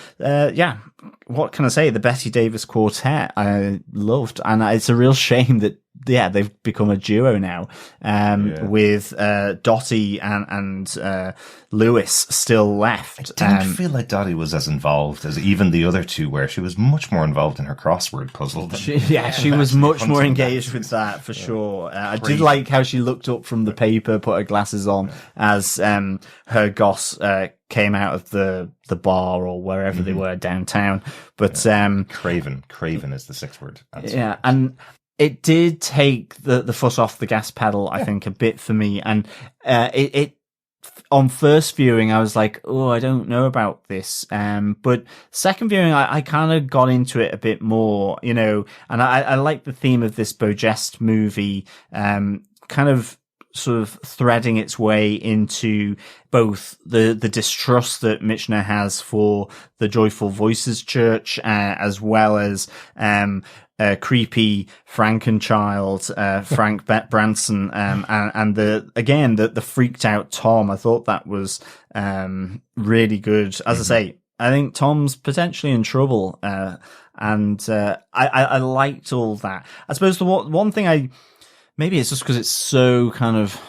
what can I say? The Betty Davis Quartet I loved, and it's a real shame that they've become a duo now, with Dottie and Lewis still left. I didn't feel like Dottie was as involved as even the other two were. She was much more involved in her crossword puzzle. She was much more engaged with that, for sure. I did like how she looked up from the paper, put her glasses on, as her goss came out of the bar or wherever they were downtown. But Craven is the 6-word answer. Yeah, and it did take the foot off the gas pedal, I think, a bit for me. And it on first viewing, I was like, oh, I don't know about this. But second viewing, I kind of got into it a bit more, and I like the theme of this Bojest movie, kind of sort of threading its way into both the distrust that Michener has for the Joyful Voices Church, as well as creepy Frankenchild, Frank Branson, and the freaked out Tom. I thought that was really good. As I say, I think Tom's potentially in trouble, and I liked all that. I suppose the one thing maybe it's just because it's so kind of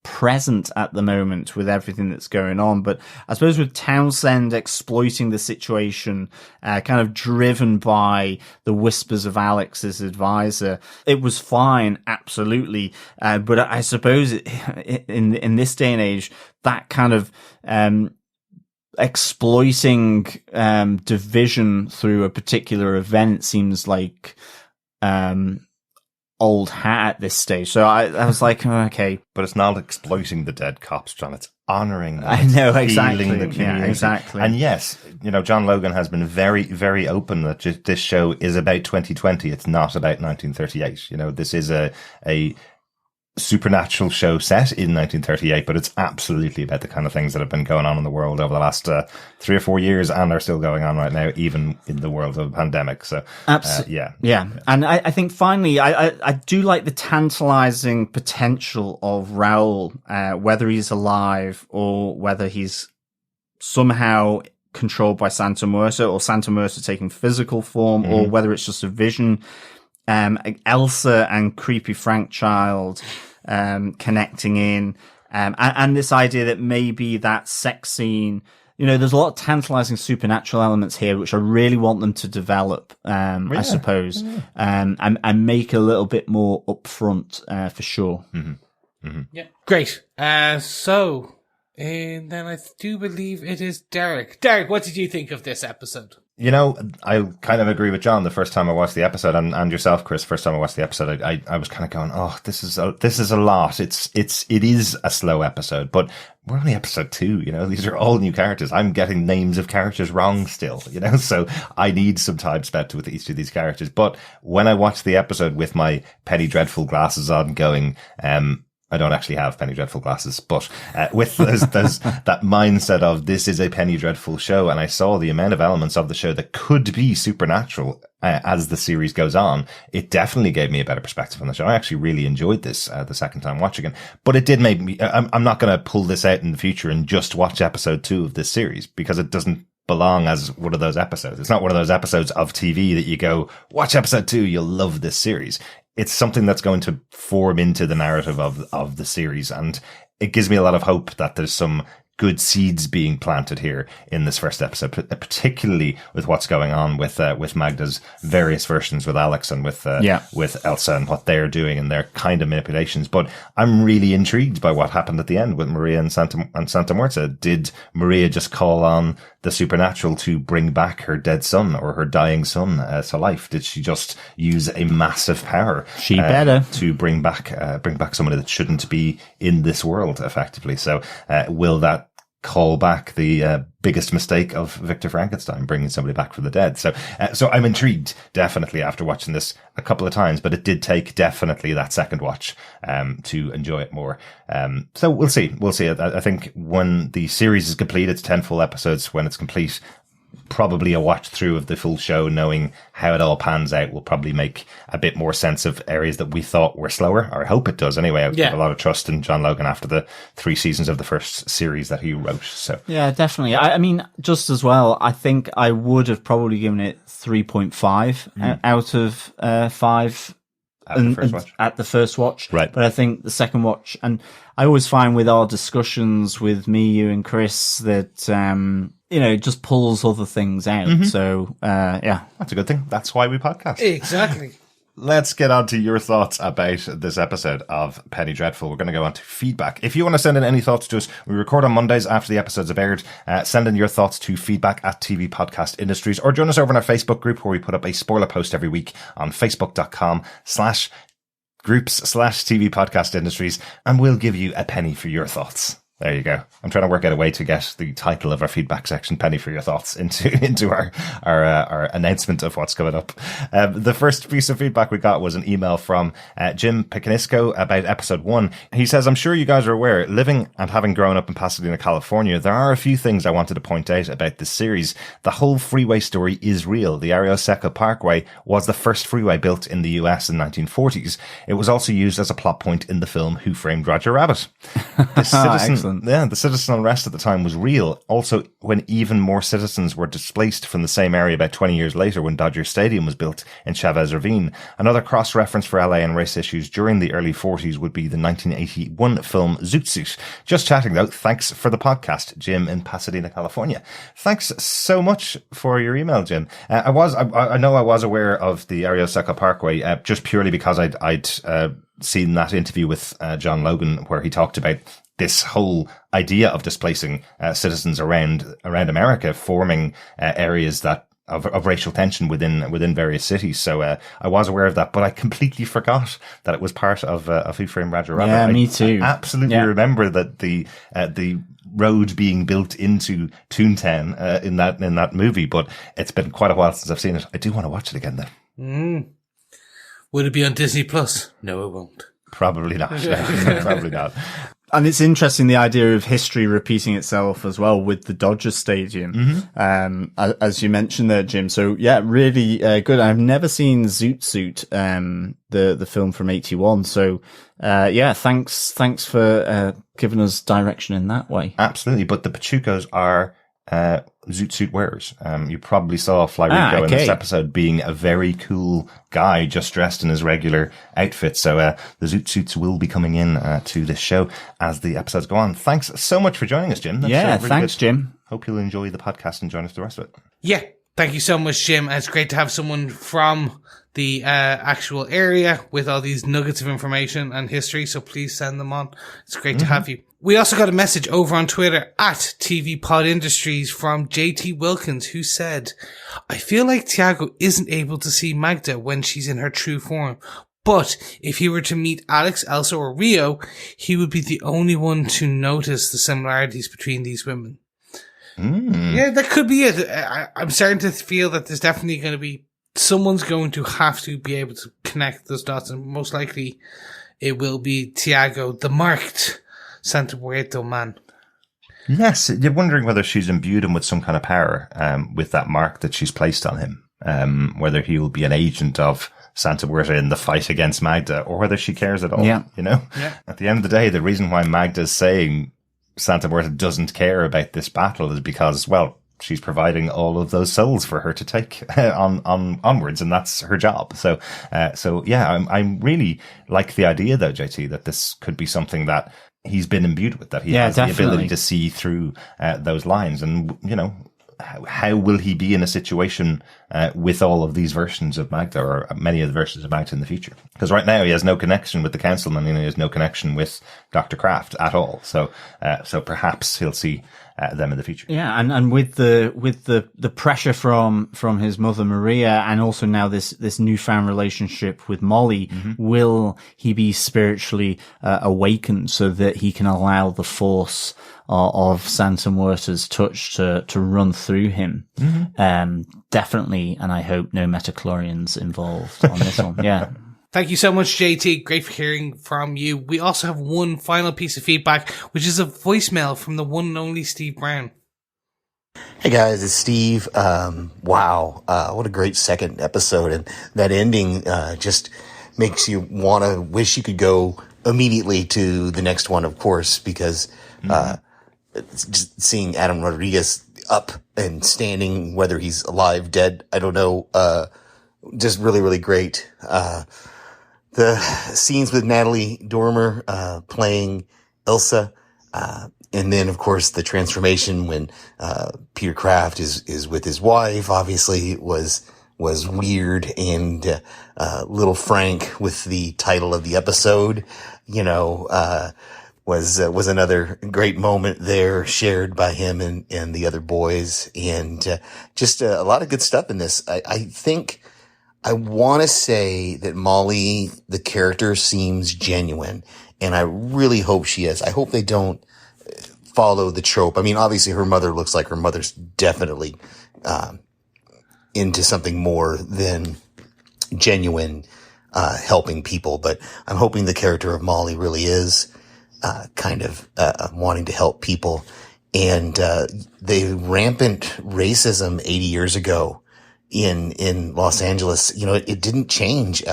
present at the moment with everything that's going on, but I suppose with Townsend exploiting the situation, kind of driven by the whispers of Alex's advisor, it was fine, absolutely. But I suppose in this day and age, that kind of exploiting division through a particular event seems like old hat at this stage. So I was like, oh, okay. But it's not exploiting the dead cops, John. It's honouring them. I know, exactly. The community. Yeah, exactly. And yes, John Logan has been very, very open that this show is about 2020. It's not about 1938. This is a supernatural show set in 1938, but it's absolutely about the kind of things that have been going on in the world over the last 3 or 4 years and are still going on right now, even in the world of a pandemic. So, yeah. And I think finally, I do like the tantalizing potential of Raul, whether he's alive or whether he's somehow controlled by Santa Muerte, or Santa Muerte taking physical form, or whether it's just a vision. Elsa and creepy Frank Child connecting in, and this idea that maybe that sex scene, there's a lot of tantalizing supernatural elements here, which I really want them to develop, I suppose, and make a little bit more upfront, for sure. Yeah, great. So, and then I do believe it is Derek. Derek, what did you think of this episode? I kind of agree with John the first time I watched the episode, and yourself, Chris, first time I watched the episode, I was kind of going, oh, this is a lot. It is a slow episode, but we're only episode 2, these are all new characters. I'm getting names of characters wrong still, so I need some time spent with each of these characters. But when I watched the episode with my Penny Dreadful glasses on going, I don't actually have Penny Dreadful glasses, but with those that mindset of this is a Penny Dreadful show, and I saw the amount of elements of the show that could be supernatural as the series goes on, it definitely gave me a better perspective on the show. I actually really enjoyed this the second time watching it, but it did make me. I'm not going to pull this out in the future and just watch episode 2 of this series, because it doesn't belong as one of those episodes. It's not one of those episodes of TV that you go, watch episode 2, you'll love this series. It's something that's going to form into the narrative of the series. And it gives me a lot of hope that there's some good seeds being planted here in this first episode, particularly with what's going on with Magda's various versions with Alex and with Elsa and what they're doing and their kind of manipulations. But I'm really intrigued by what happened at the end with Maria and Santa Muerte. Did Maria just call on the supernatural to bring back her dead son or her dying son to life? Did she just use a massive power? She better to bring back somebody that shouldn't be in this world, effectively. So will that call back the biggest mistake of Victor Frankenstein, bringing somebody back from the dead? So I'm intrigued, definitely, after watching this a couple of times, but it did take definitely that second watch to enjoy it more. So we'll see. I think when the series is complete, it's 10 full episodes. When it's complete, probably a watch through of the full show, knowing how it all pans out, will probably make a bit more sense of areas that we thought were slower, or I hope it does anyway. I've got a lot of trust in John Logan after the 3 seasons of the first series that he wrote. So yeah, definitely. I mean, just as well, I think I would have probably given it 3.5 out of 5 at the first watch. Right. But I think the second watch, and I always find with our discussions with me, you and Chris, that it just pulls other things out. So that's a good thing. That's why we podcast. Exactly. Let's get on to your thoughts about this episode of Penny Dreadful. We're going to go on to feedback. If you want to send in any thoughts to us, we record on Mondays after the episodes have aired. Send in your thoughts to feedback@TV Podcast Industries, or join us over in our Facebook group, where we put up a spoiler post every week on facebook.com/groups/TV Podcast Industries, and we'll give you a penny for your thoughts. There you go. I'm trying to work out a way to get the title of our feedback section, Penny for Your Thoughts, into our announcement of what's coming up. The first piece of feedback we got was an email from Jim Picanisco about episode 1. He says, I'm sure you guys are aware, living and having grown up in Pasadena, California, there are a few things I wanted to point out about this series. The whole freeway story is real. The Arioseco Parkway was the first freeway built in the US in the 1940s. It was also used as a plot point in the film Who Framed Roger Rabbit. The citizen unrest at the time was real. Also, when even more citizens were displaced from the same area about 20 years later, when Dodger Stadium was built in Chavez Ravine. Another cross-reference for LA and race issues during the early 40s would be the 1981 film Zoot Suit. Just chatting though. Thanks for the podcast, Jim in Pasadena, California. Thanks so much for your email, Jim. I know I was aware of the Arioseco Parkway, just purely because I'd seen that interview with John Logan, where he talked about this whole idea of displacing citizens around America, forming areas that of racial tension within various cities. So I was aware of that, but I completely forgot that it was part of Who Framed Roger Rabbit. Yeah, me too. I absolutely remember that the road being built into Toontown in that movie, but it's been quite a while since I've seen it. I do want to watch it again though. Would it be on Disney Plus? No, it won't. Probably not. Probably not. And it's interesting, the idea of history repeating itself as well with the Dodger Stadium, as you mentioned there, Jim. So yeah, really good. I've never seen Zoot Suit, the film from 81. So thanks for giving us direction in that way. Absolutely. But the Pachucos are Zoot Suit wearers. You probably saw Fly Rico in this episode being a very cool guy, just dressed in his regular outfit. So the Zoot Suits will be coming in to this show as the episodes go on. Thanks so much for joining us, Jim. That's really thanks, good. Jim. Hope you'll enjoy the podcast and join us for the rest of it. Yeah, thank you so much, Jim. It's great to have someone from the actual area with all these nuggets of information and history, so please send them on. It's great to have you. We also got a message over on Twitter at TV Pod Industries from JT Wilkins, who said, I feel like Tiago isn't able to see Magda when she's in her true form, but if he were to meet Alex, Elsa, or Rio, he would be the only one to notice the similarities between these women. Yeah, that could be it. I'm starting to feel that there's definitely going to be someone's going to have to be able to connect those dots, and most likely it will be Tiago, the marked Santa Muerte man. Yes, you're wondering whether she's imbued him with some kind of power, with that mark that she's placed on him, whether he will be an agent of Santa Muerte in the fight against Magda, or whether she cares at all. Yeah. At the end of the day, the reason why Magda's saying Santa Muerte doesn't care about this battle is because, well, she's providing all of those souls for her to take onwards, and that's her job. So yeah, I'm really like the idea though, JT, that this could be something that he's been imbued with, that he has the ability to see through those lines. And, you know, how will he be in a situation with all of these versions of Magda, or many of the versions of Magda in the future? Because right now he has no connection with the councilman, and he has no connection with Dr. Craft at all. So perhaps he'll see them in the future. Yeah, and with the pressure from his mother Maria, and also now this newfound relationship with Molly, will he be spiritually awakened so that he can allow the force of Santa Muerte's touch to run through him? Definitely, and I hope no metachlorians involved on this one. Yeah. Thank you so much, JT. Great for hearing from you. We also have one final piece of feedback, which is a voicemail from the one and only Steve Brown. Hey guys, it's Steve. Wow, what a great second episode, and that ending just makes you want to wish you could go immediately to the next one, of course, because just seeing Adam Rodriguez up and standing, whether he's alive, dead, I don't know, just really, really great. The scenes with Natalie Dormer playing Elsa, and then of course the transformation when Peter Craft is with his wife, obviously was weird, and little Frank with the title of the episode, you know, was another great moment there, shared by him and the other boys, and just a lot of good stuff in this. I think I want to say that Molly, the character, seems genuine, and I really hope she is. I hope they don't follow the trope. I mean, obviously her mother looks like her mother's definitely into something more than genuine helping people, but I'm hoping the character of Molly really is kind of wanting to help people. And the rampant racism 80 years ago in Los Angeles, you know, it didn't change.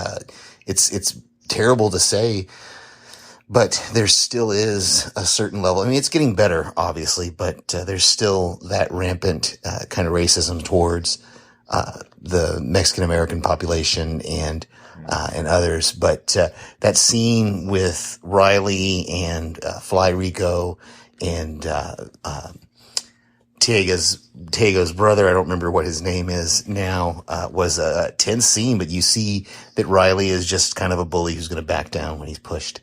It's terrible to say, but there still is a certain level. I mean, it's getting better, obviously, but there's still that rampant kind of racism towards the Mexican American population and others. But that scene with Riley and Fly Rico and Tiago's brother, I don't remember what his name is now, was a tense scene, but you see that Riley is just kind of a bully who's going to back down when he's pushed.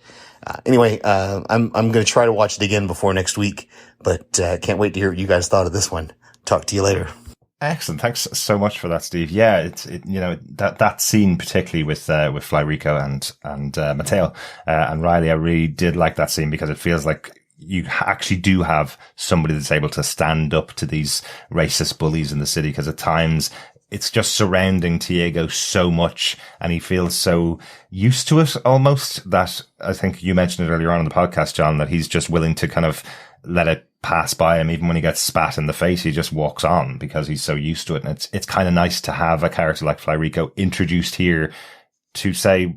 Anyway, I'm going to try to watch it again before next week, but can't wait to hear what you guys thought of this one. Talk to you later. Excellent. Thanks so much for that, Steve. Yeah, you know, that scene particularly with Fly Rico and Mateo and Riley, I really did like that scene, because it feels like you actually do have somebody that's able to stand up to these racist bullies in the city, because at times it's just surrounding Tiago so much, and he feels so used to it almost, that I think you mentioned it earlier on in the podcast, John, that he's just willing to kind of let it pass by him. Even when he gets spat in the face, he just walks on because he's so used to it. And it's kind of nice to have a character like Fly Rico introduced here to say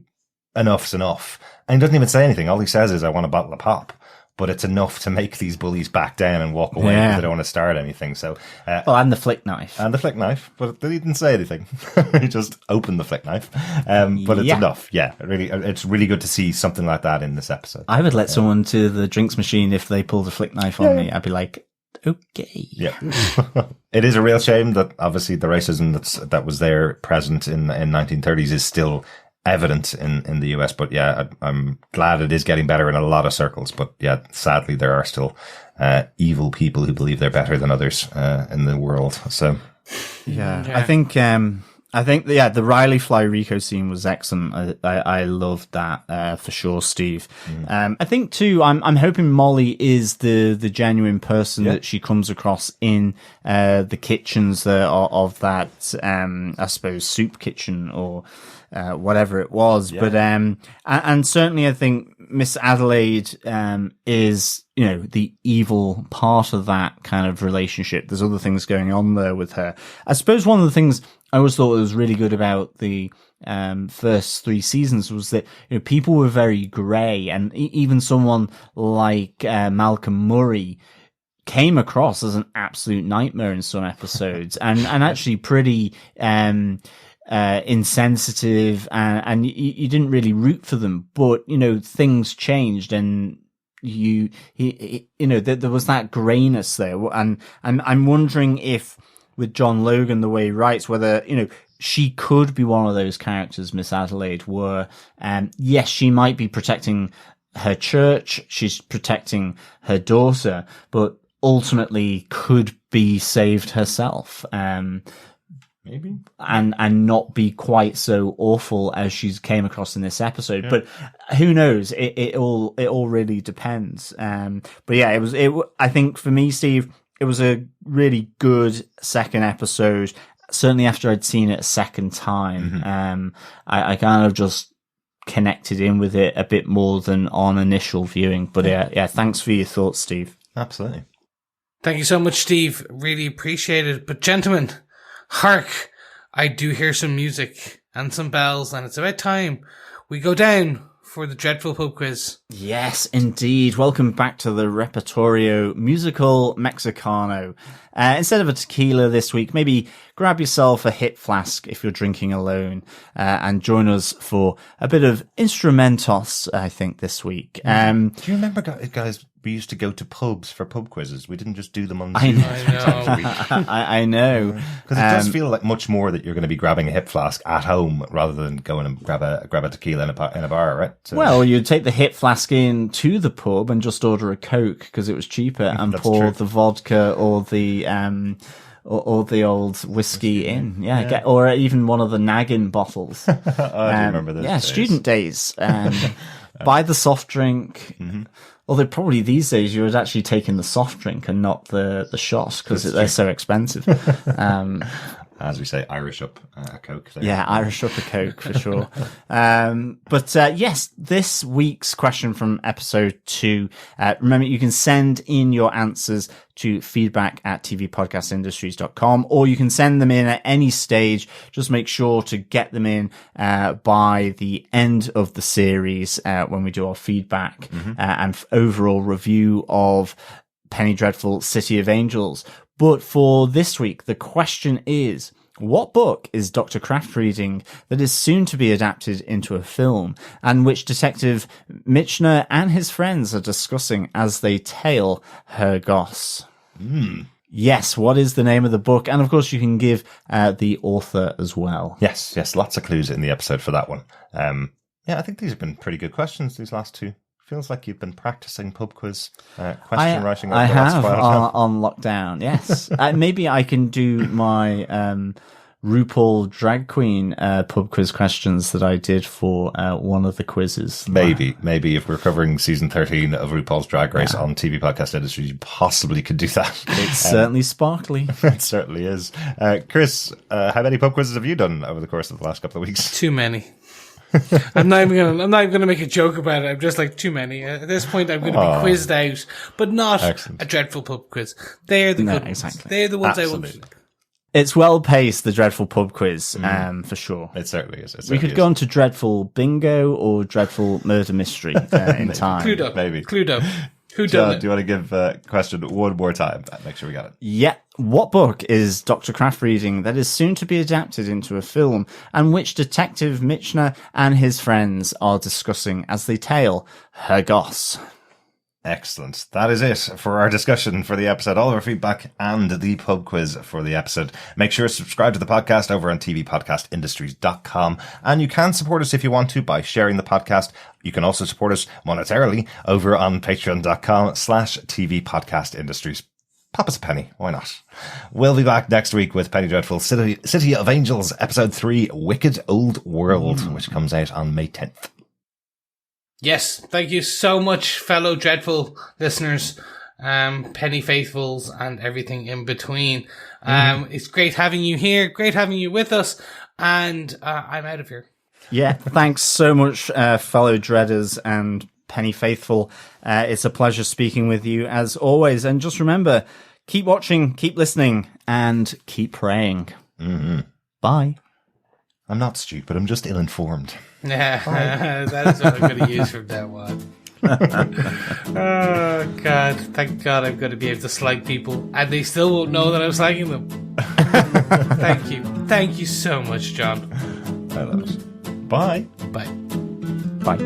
enough's enough. And he doesn't even say anything. All he says is, I want a bottle of pop. But it's enough to make these bullies back down and walk away because they don't want to start anything. So, and the flick knife. And the flick knife, but they didn't say anything. He just opened the flick knife. But it's enough. Yeah, really, it's really good to see something like that in this episode. I would let someone to the drinks machine if they pulled a flick knife on me. I'd be like, okay. Yeah. It is a real shame that obviously the racism that was there present in 1930s is still evident in the US, but yeah, I'm glad it is getting better in a lot of circles. But yeah, sadly, there are still evil people who believe they're better than others in the world. So yeah. I think the Riley Fly Rico scene was excellent. I loved that for sure, Steve. I think too, I'm hoping Molly is the genuine person that she comes across in the kitchens of that I suppose soup kitchen or whatever it was. But and certainly I think Miss Adelaide is, you know, the evil part of that kind of relationship. There's other things going on there with her. I suppose one of the things I always thought was really good about the first 3 seasons was that, you know, people were very grey, and even someone like Malcolm Murray came across as an absolute nightmare in some episodes, and actually pretty insensitive, and you didn't really root for them. But, you know, things changed, and there was that grayness there. And I'm wondering if with John Logan, the way he writes, whether, she could be one of those characters, Miss Adelaide, where, yes, she might be protecting her church, she's protecting her daughter, but ultimately could be saved herself. Maybe. And not be quite so awful as she's came across in this episode. Yeah. But who knows? It all really depends. But yeah, I think for me, Steve, it was a really good second episode. Certainly after I'd seen it a second time, I kind of just connected in with it a bit more than on initial viewing. But yeah, thanks for your thoughts, Steve. Absolutely. Thank you so much, Steve. Really appreciate it. But gentlemen, hark, I do hear some music and some bells, and it's about time we go down for the dreadful pub quiz. Yes, indeed. Welcome back to the Repertorio Musical Mexicano. Instead of a tequila this week, maybe grab yourself a hip flask if you're drinking alone, and join us for a bit of instrumentos, I think, this week. Do you remember, guys, we used to go to pubs for pub quizzes. We didn't just do them on Zoom. I know. Because it does feel like much more that you're going to be grabbing a hip flask at home rather than going and grab a tequila in a bar, right? So, well, you'd take the hip flask in to the pub and just order a Coke because it was cheaper, and pour the vodka or the old whiskey in. Yeah. Or even one of the naggin bottles. I do remember those days. Student days. Buy the soft drink. Although probably these days you would actually take in the soft drink and not the shot because they're so expensive. As we say, Irish up a Coke. There. Yeah, Irish up a Coke for sure. But yes, this week's question from episode 2. Remember, you can send in your answers to feedback@tvpodcastindustries.com, or you can send them in at any stage. Just make sure to get them in by the end of the series when we do our feedback and overall review of Penny Dreadful City of Angels. But for this week, the question is, what book is Dr. Craft reading that is soon to be adapted into a film, and which Detective Michener and his friends are discussing as they tail her goss? Yes, what is the name of the book? And of course, you can give the author as well. Yes, lots of clues in the episode for that one. I think these have been pretty good questions, these last two. Feels like you've been practicing pub quiz question writing. I have on lockdown. Yes, maybe I can do my RuPaul drag queen pub quiz questions that I did for one of the quizzes. Maybe if we're covering season 13 of RuPaul's Drag Race on TV Podcast Industries, you possibly could do that. It's certainly sparkly. It certainly is. Chris, how many pub quizzes have you done over the course of the last couple of weeks? Too many. I'm not even gonna make a joke about it. I'm just like, too many. At this point, I'm gonna be quizzed out, but not a dreadful pub quiz. They're the good ones. They're the ones I want. It's well paced, the dreadful pub quiz, for sure. It certainly is. We could go on to dreadful bingo or dreadful murder mystery in time. Clued up. Maybe. Clued up. Who John, done it? do you want to give question one more time? Make sure we got it. Yeah. What book is Dr. Craft reading that is soon to be adapted into a film, and which Detective Michener and his friends are discussing as they tail her goss? Excellent. That is it for our discussion for the episode. All of our feedback and the pub quiz for the episode. Make sure to subscribe to the podcast over on tvpodcastindustries.com. And you can support us if you want to by sharing the podcast. You can also support us monetarily over on patreon.com/tvpodcastindustries. Pop us a penny. Why not? We'll be back next week with Penny Dreadful City of Angels, episode 3, Wicked Old World, which comes out on May 10th. Yes, thank you so much, fellow dreadful listeners, Penny Faithfuls, and everything in between. It's great having you here, great having you with us, and I'm out of here. Yeah, thanks so much, fellow dreaders and Penny Faithful. It's a pleasure speaking with you as always, and just remember, keep watching, keep listening, and keep praying. Bye. I'm not stupid, I'm just ill-informed. That is what I'm going to use from now on. Oh, God. Thank God I'm going to be able to slag people, and they still won't know that I'm slagging them. Thank you. Thank you so much, John. I love it. Bye. Bye. Bye.